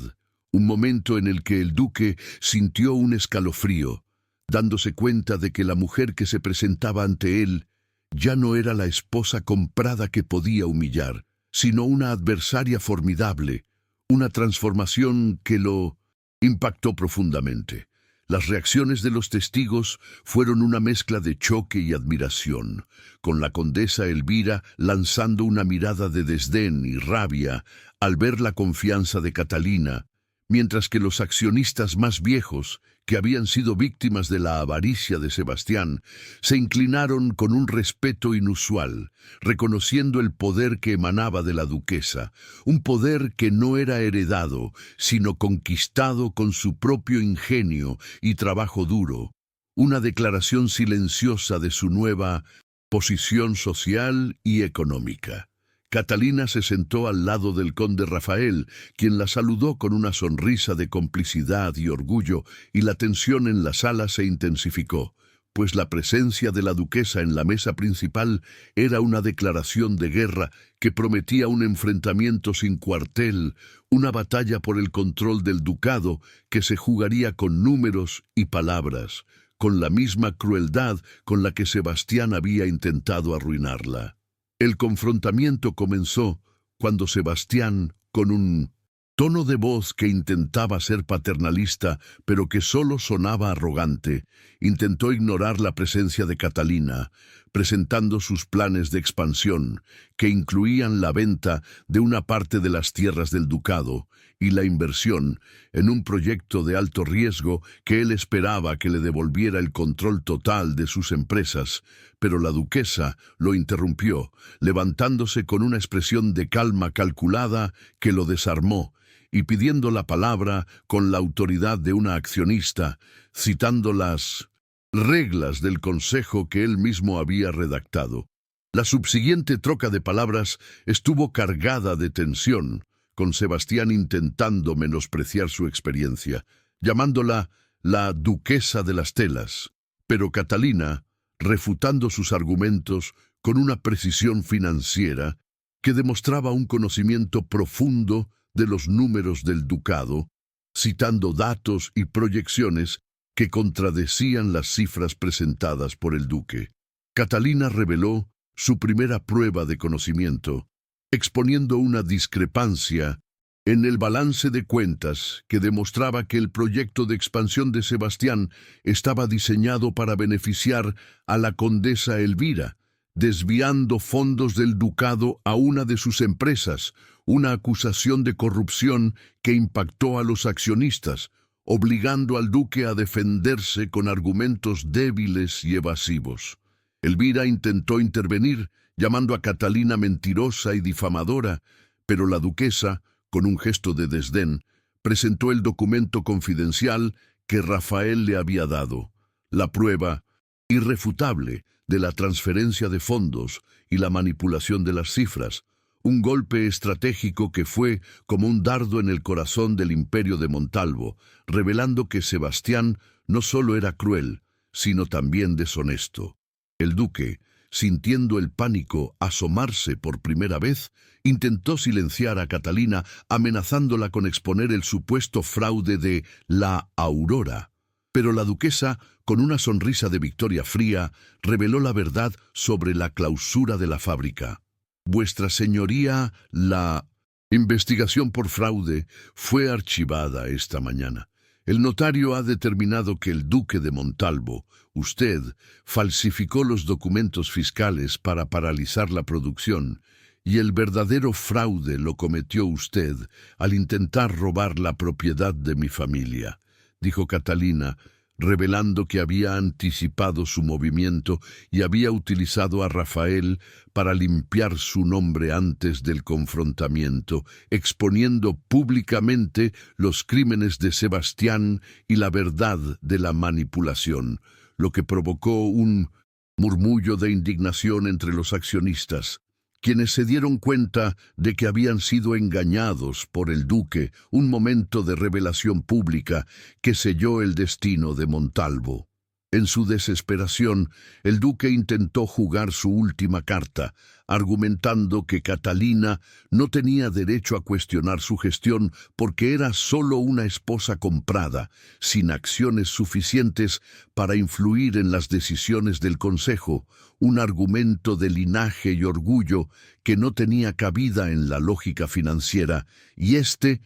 Speaker 1: un momento en el que el duque sintió un escalofrío, dándose cuenta de que la mujer que se presentaba ante él ya no era la esposa comprada que podía humillar, sino una adversaria formidable, una transformación que lo impactó profundamente. Las reacciones de los testigos fueron una mezcla de choque y admiración, con la condesa Elvira lanzando una mirada de desdén y rabia al ver la confianza de Catalina, mientras que los accionistas más viejos, que habían sido víctimas de la avaricia de Sebastián, se inclinaron con un respeto inusual, reconociendo el poder que emanaba de la duquesa, un poder que no era heredado, sino conquistado con su propio ingenio y trabajo duro, una declaración silenciosa de su nueva posición social y económica. Catalina se sentó al lado del conde Rafael, quien la saludó con una sonrisa de complicidad y orgullo, y la tensión en la sala se intensificó, pues la presencia de la duquesa en la mesa principal era una declaración de guerra que prometía un enfrentamiento sin cuartel, una batalla por el control del ducado que se jugaría con números y palabras, con la misma crueldad con la que Sebastián había intentado arruinarla. El confrontamiento comenzó cuando Sebastián, con un tono de voz que intentaba ser paternalista, pero que solo sonaba arrogante, intentó ignorar la presencia de Catalina, presentando sus planes de expansión, que incluían la venta de una parte de las tierras del ducado y la inversión en un proyecto de alto riesgo que él esperaba que le devolviera el control total de sus empresas, pero la duquesa lo interrumpió, levantándose con una expresión de calma calculada que lo desarmó, y pidiendo la palabra con la autoridad de una accionista, citando las reglas del consejo que él mismo había redactado. La subsiguiente troca de palabras estuvo cargada de tensión, con Sebastián intentando menospreciar su experiencia, llamándola la duquesa de las telas, pero Catalina refutando sus argumentos con una precisión financiera que demostraba un conocimiento profundo de los números del ducado, citando datos y proyecciones que contradecían las cifras presentadas por el duque. Catalina reveló su primera prueba de conocimiento, exponiendo una discrepancia en el balance de cuentas que demostraba que el proyecto de expansión de Sebastián estaba diseñado para beneficiar a la condesa Elvira, desviando fondos del ducado a una de sus empresas, una acusación de corrupción que impactó a los accionistas, obligando al duque a defenderse con argumentos débiles y evasivos. Elvira intentó intervenir, llamando a Catalina mentirosa y difamadora, pero la duquesa, con un gesto de desdén, presentó el documento confidencial que Rafael le había dado, la prueba irrefutable de la transferencia de fondos y la manipulación de las cifras, un golpe estratégico que fue como un dardo en el corazón del imperio de Montalvo, revelando que Sebastián no solo era cruel, sino también deshonesto. El duque, sintiendo el pánico asomarse por primera vez, intentó silenciar a Catalina, amenazándola con exponer el supuesto fraude de la Aurora. Pero la duquesa, con una sonrisa de victoria fría, reveló la verdad sobre la clausura de la fábrica. Vuestra señoría, la investigación por fraude fue archivada esta mañana. El notario ha determinado que el duque de Montalvo, usted, falsificó los documentos fiscales para paralizar la producción, y el verdadero fraude lo cometió usted al intentar robar la propiedad de mi familia, dijo Catalina, revelando que había anticipado su movimiento y había utilizado a Rafael para limpiar su nombre antes del confrontamiento, exponiendo públicamente los crímenes de Sebastián y la verdad de la manipulación, lo que provocó un murmullo de indignación entre los accionistas, quienes se dieron cuenta de que habían sido engañados por el duque, un momento de revelación pública que selló el destino de Montalvo. En su desesperación, el duque intentó jugar su última carta, argumentando que Catalina no tenía derecho a cuestionar su gestión porque era solo una esposa comprada, sin acciones suficientes para influir en las decisiones del consejo, un argumento de linaje y orgullo que no tenía cabida en la lógica financiera, y este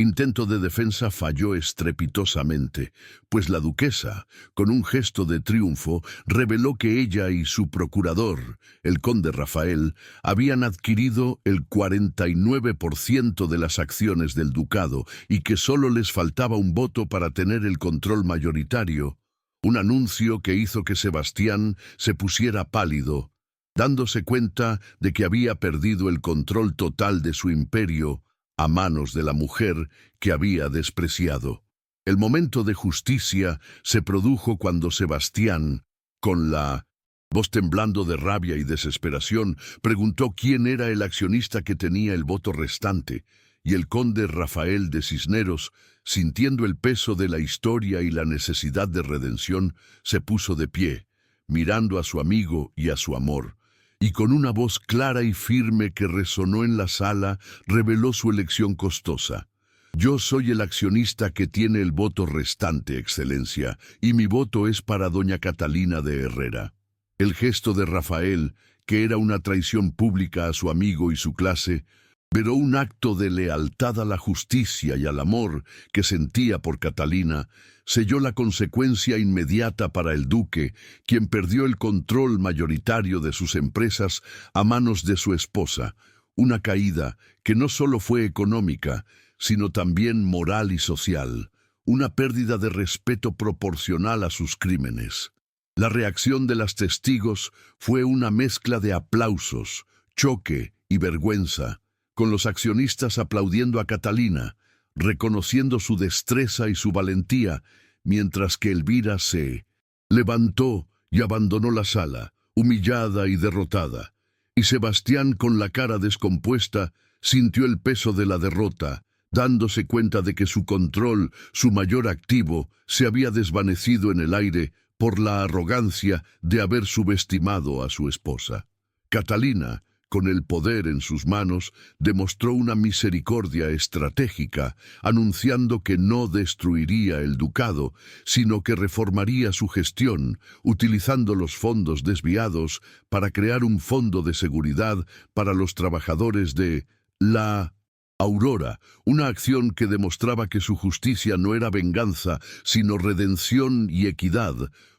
Speaker 1: intento de defensa falló estrepitosamente, pues la duquesa, con un gesto de triunfo, reveló que ella y su procurador, el conde Rafael, habían adquirido el 49% de las acciones del ducado y que solo les faltaba un voto para tener el control mayoritario, un anuncio que hizo que Sebastián se pusiera pálido, dándose cuenta de que había perdido el control total de su imperio a manos de la mujer que había despreciado. El momento de justicia se produjo cuando Sebastián, con la voz temblando de rabia y desesperación, preguntó quién era el accionista que tenía el voto restante, y el conde Rafael de Cisneros, sintiendo el peso de la historia y la necesidad de redención, se puso de pie, mirando a su amigo y a su amor, y con una voz clara y firme que resonó en la sala, reveló su elección costosa. Yo soy el accionista que tiene el voto restante, Excelencia, y mi voto es para doña Catalina de Herrera. El gesto de Rafael, que era una traición pública a su amigo y su clase, pero un acto de lealtad a la justicia y al amor que sentía por Catalina, selló la consecuencia inmediata para el duque, quien perdió el control mayoritario de sus empresas a manos de su esposa, una caída que no solo fue económica, sino también moral y social, una pérdida de respeto proporcional a sus crímenes. La reacción de las testigos fue una mezcla de aplausos, choque y vergüenza, con los accionistas aplaudiendo a Catalina, reconociendo su destreza y su valentía, mientras que Elvira se levantó y abandonó la sala, humillada y derrotada, y Sebastián, con la cara descompuesta, sintió el peso de la derrota, dándose cuenta de que su control, su mayor activo, se había desvanecido en el aire por la arrogancia de haber subestimado a su esposa. Catalina, con el poder en sus manos, demostró una misericordia estratégica, anunciando que no destruiría el ducado, sino que reformaría su gestión, utilizando los fondos desviados para crear un fondo de seguridad para los trabajadores de la Aurora, una acción que demostraba que su justicia no era venganza, sino redención y equidad,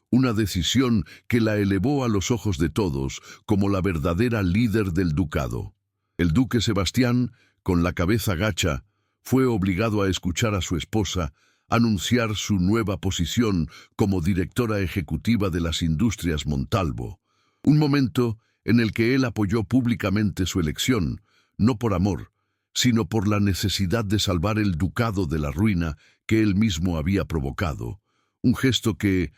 Speaker 1: una decisión que la elevó a los ojos de todos como la verdadera líder del ducado. El duque Sebastián, con la cabeza gacha, fue obligado a escuchar a su esposa anunciar su nueva posición como directora ejecutiva de las Industrias Montalvo, un momento en el que él apoyó públicamente su elección, no por amor, sino por la necesidad de salvar el ducado de la ruina que él mismo había provocado, un gesto que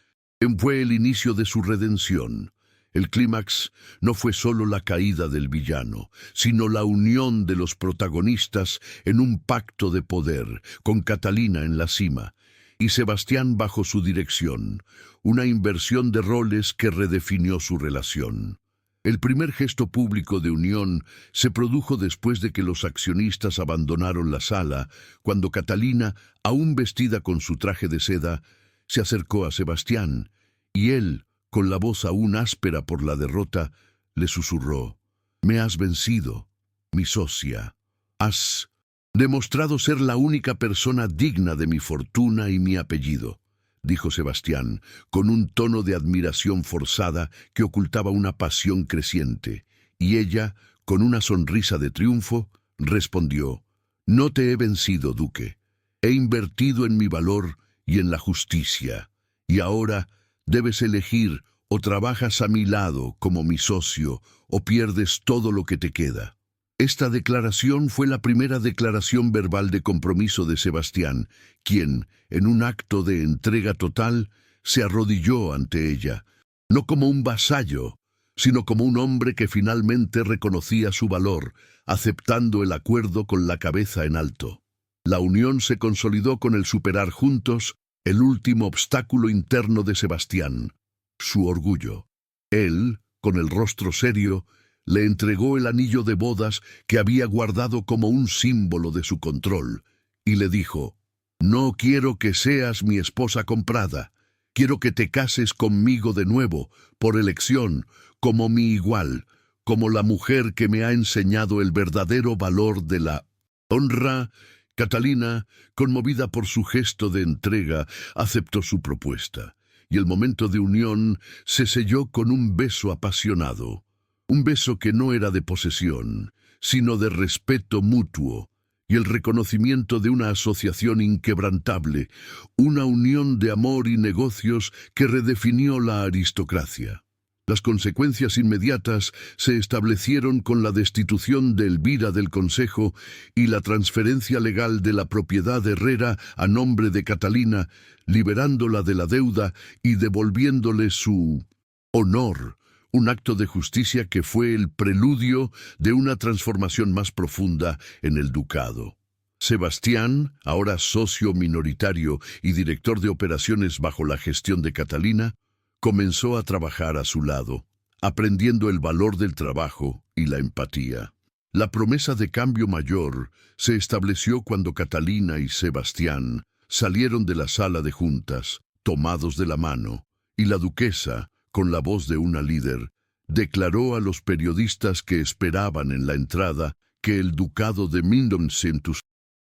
Speaker 1: fue el inicio de su redención. El clímax no fue solo la caída del villano, sino la unión de los protagonistas en un pacto de poder, con Catalina en la cima, y Sebastián bajo su dirección, una inversión de roles que redefinió su relación. El primer gesto público de unión se produjo después de que los accionistas abandonaron la sala, cuando Catalina, aún vestida con su traje de seda, se acercó a Sebastián, y él, con la voz aún áspera por la derrota, le susurró: «Me has vencido, mi socia. Has demostrado ser la única persona digna de mi fortuna y mi apellido», dijo Sebastián, con un tono de admiración forzada que ocultaba una pasión creciente, y ella, con una sonrisa de triunfo, respondió: «No te he vencido, duque. He invertido en mi valor y en la justicia, y ahora debes elegir: o trabajas a mi lado como mi socio, o pierdes todo lo que te queda». Esta declaración fue la primera declaración verbal de compromiso de Sebastián, quien, en un acto de entrega total, se arrodilló ante ella, no como un vasallo, sino como un hombre que finalmente reconocía su valor, aceptando el acuerdo con la cabeza en alto. La unión se consolidó con el superar juntos el último obstáculo interno de Sebastián, su orgullo. Él, con el rostro serio, le entregó el anillo de bodas que había guardado como un símbolo de su control, y le dijo: «No quiero que seas mi esposa comprada. Quiero que te cases conmigo de nuevo, por elección, como mi igual, como la mujer que me ha enseñado el verdadero valor de la honra». Catalina, conmovida por su gesto de entrega, aceptó su propuesta, y el momento de unión se selló con un beso apasionado. Un beso que no era de posesión, sino de respeto mutuo y el reconocimiento de una asociación inquebrantable, una unión de amor y negocios que redefinió la aristocracia. Las consecuencias inmediatas se establecieron con la destitución de Elvira del Consejo y la transferencia legal de la propiedad de Herrera a nombre de Catalina, liberándola de la deuda y devolviéndole su honor, un acto de justicia que fue el preludio de una transformación más profunda en el ducado. Sebastián, ahora socio minoritario y director de operaciones bajo la gestión de Catalina, comenzó a trabajar a su lado, aprendiendo el valor del trabajo y la empatía. La promesa de cambio mayor se estableció cuando Catalina y Sebastián salieron de la sala de juntas, tomados de la mano, y la duquesa, con la voz de una líder, declaró a los periodistas que esperaban en la entrada que el ducado de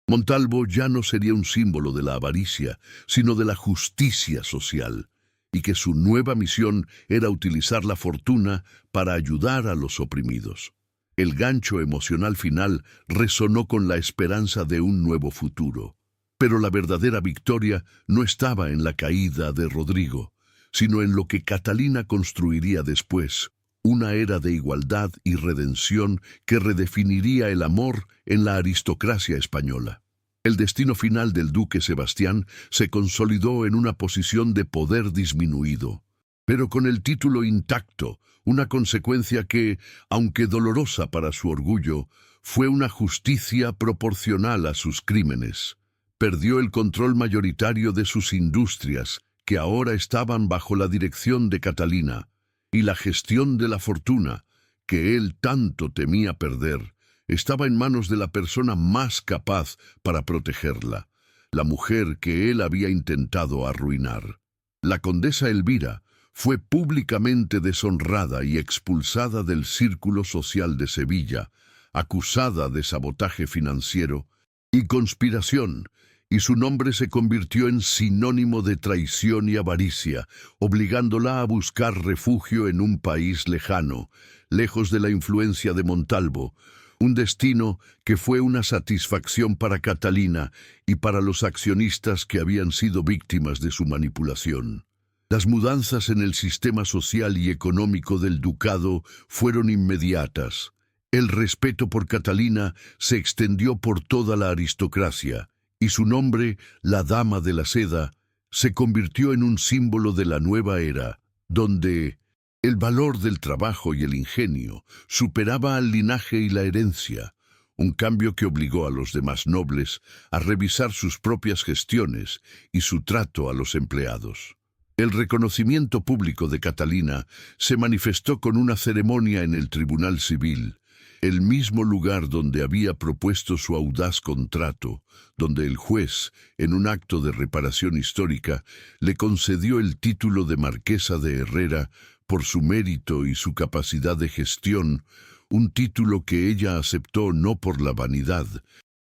Speaker 1: Montalvo ya no sería un símbolo de la avaricia, sino de la justicia social, y que su nueva misión era utilizar la fortuna para ayudar a los oprimidos. El gancho emocional final resonó con la esperanza de un nuevo futuro. Pero la verdadera victoria no estaba en la caída de Rodrigo, sino en lo que Catalina construiría después, una era de igualdad y redención que redefiniría el amor en la aristocracia española. El destino final del duque Sebastián se consolidó en una posición de poder disminuido, pero con el título intacto, una consecuencia que, aunque dolorosa para su orgullo, fue una justicia proporcional a sus crímenes. Perdió el control mayoritario de sus industrias, que ahora estaban bajo la dirección de Catalina, y la gestión de la fortuna, que él tanto temía perder, estaba en manos de la persona más capaz para protegerla, la mujer que él había intentado arruinar. La condesa Elvira fue públicamente deshonrada y expulsada del círculo social de Sevilla, acusada de sabotaje financiero y conspiración, y su nombre se convirtió en sinónimo de traición y avaricia, obligándola a buscar refugio en un país lejano, lejos de la influencia de Montalvo, un destino que fue una satisfacción para Catalina y para los accionistas que habían sido víctimas de su manipulación. Las mudanzas en el sistema social y económico del ducado fueron inmediatas. El respeto por Catalina se extendió por toda la aristocracia, y su nombre, la Dama de la Seda, se convirtió en un símbolo de la nueva era, donde el valor del trabajo y el ingenio superaba al linaje y la herencia, un cambio que obligó a los demás nobles a revisar sus propias gestiones y su trato a los empleados. El reconocimiento público de Catalina se manifestó con una ceremonia en el Tribunal Civil, el mismo lugar donde había propuesto su audaz contrato, donde el juez, en un acto de reparación histórica, le concedió el título de Marquesa de Herrera por su mérito y su capacidad de gestión, un título que ella aceptó no por la vanidad,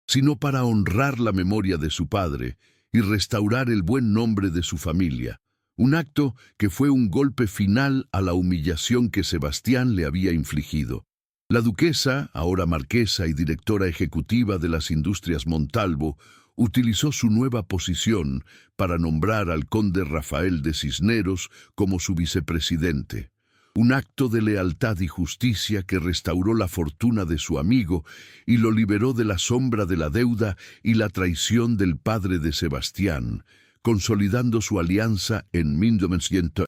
Speaker 1: sino para honrar la memoria de su padre y restaurar el buen nombre de su familia, un acto que fue un golpe final a la humillación que Sebastián le había infligido. La duquesa, ahora marquesa y directora ejecutiva de las Industrias Montalvo, utilizó su nueva posición para nombrar al conde Rafael de Cisneros como su vicepresidente, un acto de lealtad y justicia que restauró la fortuna de su amigo y lo liberó de la sombra de la deuda y la traición del padre de Sebastián, consolidando su alianza en 1900.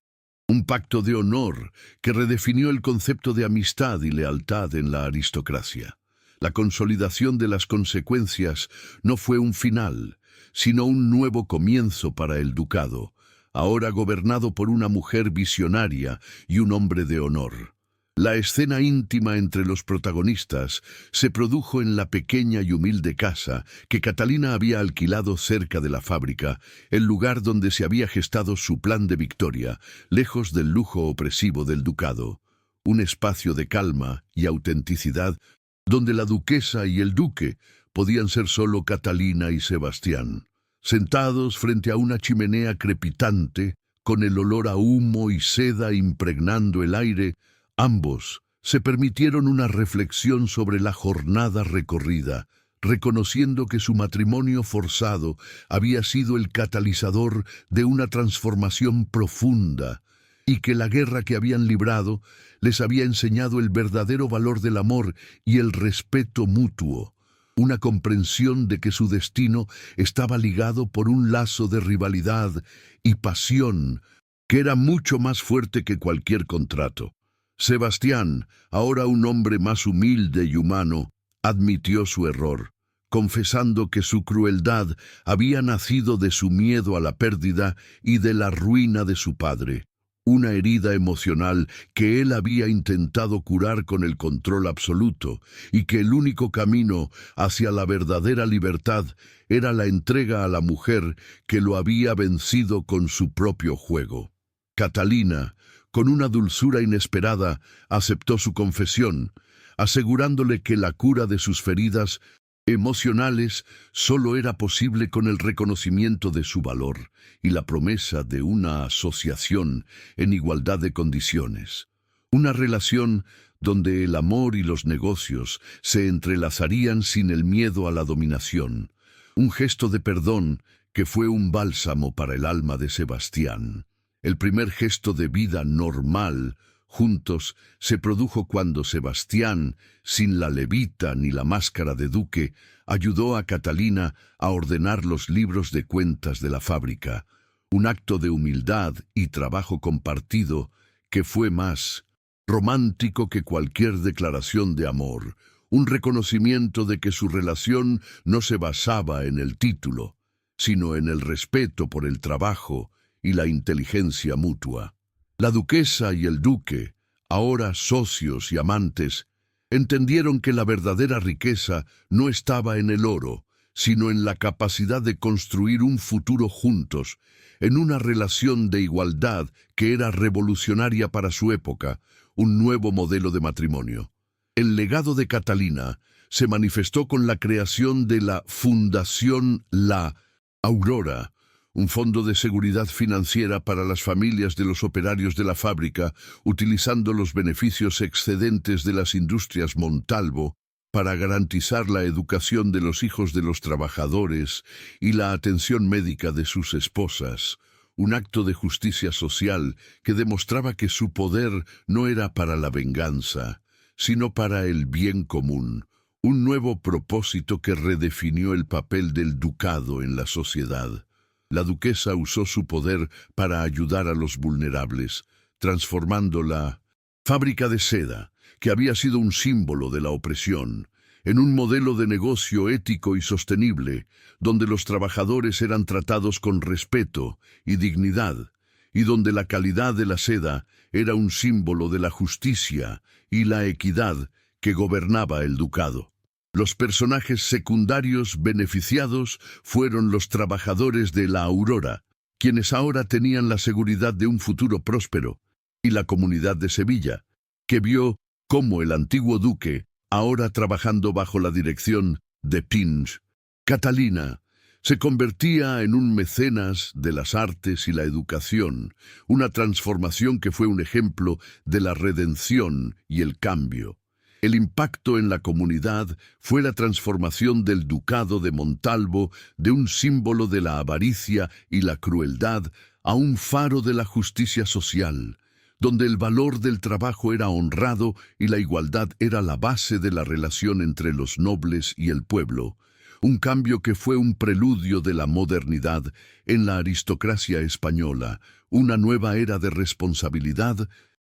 Speaker 1: Un pacto de honor que redefinió el concepto de amistad y lealtad en la aristocracia. La consolidación de las consecuencias no fue un final, sino un nuevo comienzo para el ducado, ahora gobernado por una mujer visionaria y un hombre de honor. La escena íntima entre los protagonistas se produjo en la pequeña y humilde casa que Catalina había alquilado cerca de la fábrica, el lugar donde se había gestado su plan de victoria, lejos del lujo opresivo del ducado. Un espacio de calma y autenticidad donde la duquesa y el duque podían ser solo Catalina y Sebastián, sentados frente a una chimenea crepitante, con el olor a humo y seda impregnando el aire. Ambos se permitieron una reflexión sobre la jornada recorrida, reconociendo que su matrimonio forzado había sido el catalizador de una transformación profunda. y que la guerra que habían librado les había enseñado el verdadero valor del amor y el respeto mutuo, una comprensión de que su destino estaba ligado por un lazo de rivalidad y pasión que era mucho más fuerte que cualquier contrato. Sebastián, ahora un hombre más humilde y humano, admitió su error, confesando que su crueldad había nacido de su miedo a la pérdida y de la ruina de su padre, una herida emocional que él había intentado curar con el control absoluto, y que el único camino hacia la verdadera libertad era la entrega a la mujer que lo había vencido con su propio juego. Catalina, con una dulzura inesperada, aceptó su confesión, asegurándole que la cura de sus feridas emocionales solo era posible con el reconocimiento de su valor y la promesa de una asociación en igualdad de condiciones. Una relación donde el amor y los negocios se entrelazarían sin el miedo a la dominación. Un gesto de perdón que fue un bálsamo para el alma de Sebastián. El primer gesto de vida normal juntos se produjo cuando Sebastián, sin la levita ni la máscara de duque, ayudó a Catalina a ordenar los libros de cuentas de la fábrica, un acto de humildad y trabajo compartido que fue más romántico que cualquier declaración de amor, un reconocimiento de que su relación no se basaba en el título, sino en el respeto por el trabajo y la inteligencia mutua. La duquesa y el duque, ahora socios y amantes, entendieron que la verdadera riqueza no estaba en el oro, sino en la capacidad de construir un futuro juntos, en una relación de igualdad que era revolucionaria para su época, un nuevo modelo de matrimonio. El legado de Catalina se manifestó con la creación de la Fundación La Aurora, un fondo de seguridad financiera para las familias de los operarios de la fábrica, utilizando los beneficios excedentes de las industrias Montalvo para garantizar la educación de los hijos de los trabajadores y la atención médica de sus esposas, un acto de justicia social que demostraba que su poder no era para la venganza, sino para el bien común, un nuevo propósito que redefinió el papel del ducado en la sociedad. La duquesa usó su poder para ayudar a los vulnerables, transformando la fábrica de seda, que había sido un símbolo de la opresión, en un modelo de negocio ético y sostenible, donde los trabajadores eran tratados con respeto y dignidad, y donde la calidad de la seda era un símbolo de la justicia y la equidad que gobernaba el ducado. Los personajes secundarios beneficiados fueron los trabajadores de la Aurora, quienes ahora tenían la seguridad de un futuro próspero, y la comunidad de Sevilla, que vio cómo el antiguo duque, ahora trabajando bajo la dirección de Pinch, Catalina, se convertía en un mecenas de las artes y la educación, una transformación que fue un ejemplo de la redención y el cambio. El impacto en la comunidad fue la transformación del ducado de Montalvo de un símbolo de la avaricia y la crueldad a un faro de la justicia social, donde el valor del trabajo era honrado y la igualdad era la base de la relación entre los nobles y el pueblo, un cambio que fue un preludio de la modernidad en la aristocracia española, una nueva era de responsabilidad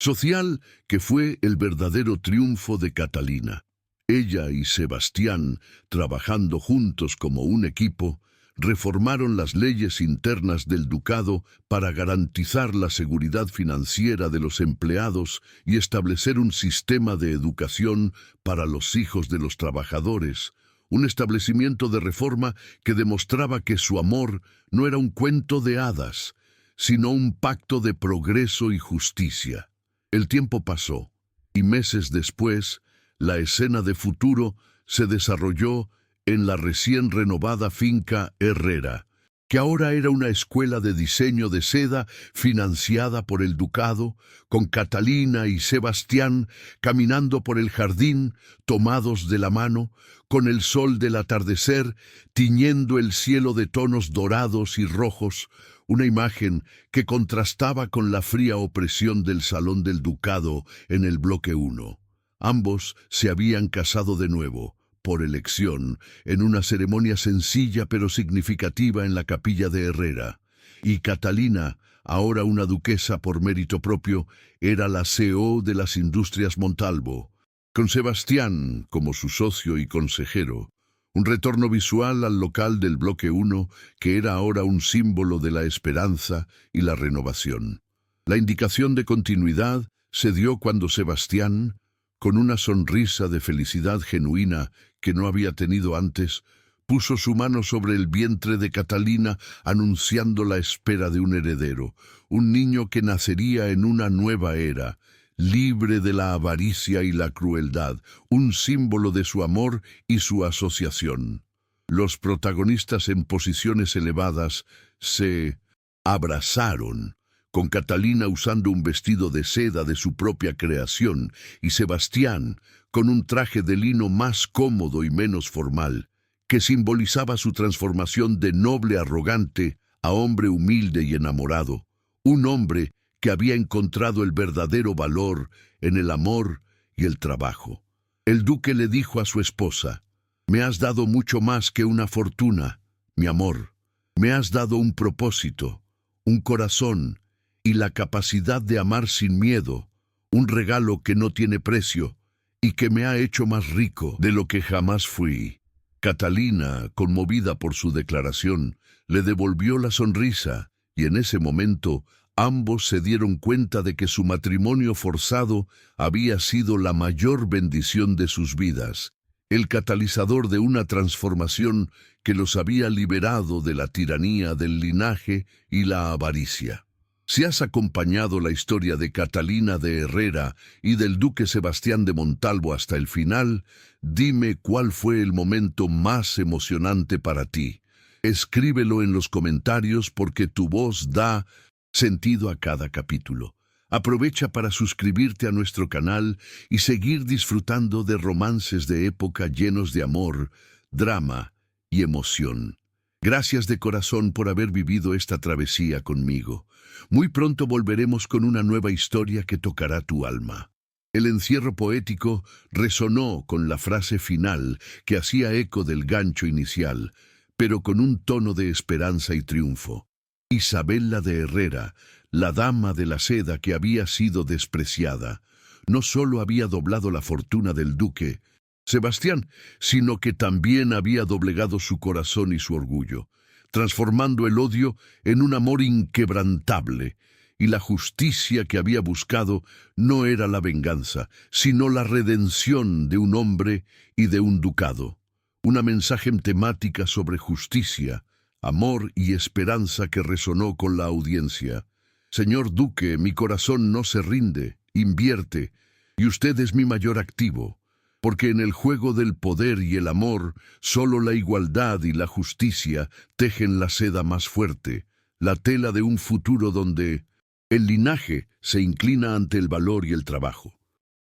Speaker 1: social que fue el verdadero triunfo de Catalina. Ella y Sebastián, trabajando juntos como un equipo, reformaron las leyes internas del ducado para garantizar la seguridad financiera de los empleados y establecer un sistema de educación para los hijos de los trabajadores, un establecimiento de reforma que demostraba que su amor no era un cuento de hadas, sino un pacto de progreso y justicia. El tiempo pasó, y meses después, la escena de futuro se desarrolló en la recién renovada finca Herrera, que ahora era una escuela de diseño de seda financiada por el ducado, con Catalina y Sebastián caminando por el jardín, tomados de la mano, con el sol del atardecer tiñendo el cielo de tonos dorados y rojos, una imagen que contrastaba con la fría opresión del salón del ducado en el bloque 1. Ambos se habían casado de nuevo, por elección, en una ceremonia sencilla pero significativa en la capilla de Herrera. Y Catalina, ahora una duquesa por mérito propio, era la CEO de las Industrias Montalvo, con Sebastián como su socio y consejero. Un retorno visual al local del bloque 1, que era ahora un símbolo de la esperanza y la renovación. La indicación de continuidad se dio cuando Sebastián, con una sonrisa de felicidad genuina que no había tenido antes, puso su mano sobre el vientre de Catalina, anunciando la espera de un heredero, un niño que nacería en una nueva era, libre de la avaricia y la crueldad, un símbolo de su amor y su asociación. Los protagonistas en posiciones elevadas se abrazaron, con Catalina usando un vestido de seda de su propia creación y Sebastián con un traje de lino más cómodo y menos formal, que simbolizaba su transformación de noble arrogante a hombre humilde y enamorado, un hombre que había encontrado el verdadero valor en el amor y el trabajo. El duque le dijo a su esposa: «Me has dado mucho más que una fortuna, mi amor. Me has dado un propósito, un corazón y la capacidad de amar sin miedo, un regalo que no tiene precio y que me ha hecho más rico de lo que jamás fui». Catalina, conmovida por su declaración, le devolvió la sonrisa y en ese momento ambos se dieron cuenta de que su matrimonio forzado había sido la mayor bendición de sus vidas, el catalizador de una transformación que los había liberado de la tiranía del linaje y la avaricia. Si has acompañado la historia de Catalina de Herrera y del duque Sebastián de Montalvo hasta el final, dime cuál fue el momento más emocionante para ti. Escríbelo en los comentarios porque tu voz da sentido a cada capítulo. Aprovecha para suscribirte a nuestro canal y seguir disfrutando de romances de época llenos de amor, drama y emoción. Gracias de corazón por haber vivido esta travesía conmigo. Muy pronto volveremos con una nueva historia que tocará tu alma. El encierro poético resonó con la frase final que hacía eco del gancho inicial, pero con un tono de esperanza y triunfo. Isabela de Herrera, la dama de la seda que había sido despreciada, no solo había doblado la fortuna del duque Sebastián, sino que también había doblegado su corazón y su orgullo, transformando el odio en un amor inquebrantable, y la justicia que había buscado no era la venganza, sino la redención de un hombre y de un ducado. Una mensaje temática sobre justicia, amor y esperanza que resonó con la audiencia. Señor duque, mi corazón no se rinde, invierte, y usted es mi mayor activo. Porque en el juego del poder y el amor, solo la igualdad y la justicia tejen la seda más fuerte, la tela de un futuro donde el linaje se inclina ante el valor y el trabajo.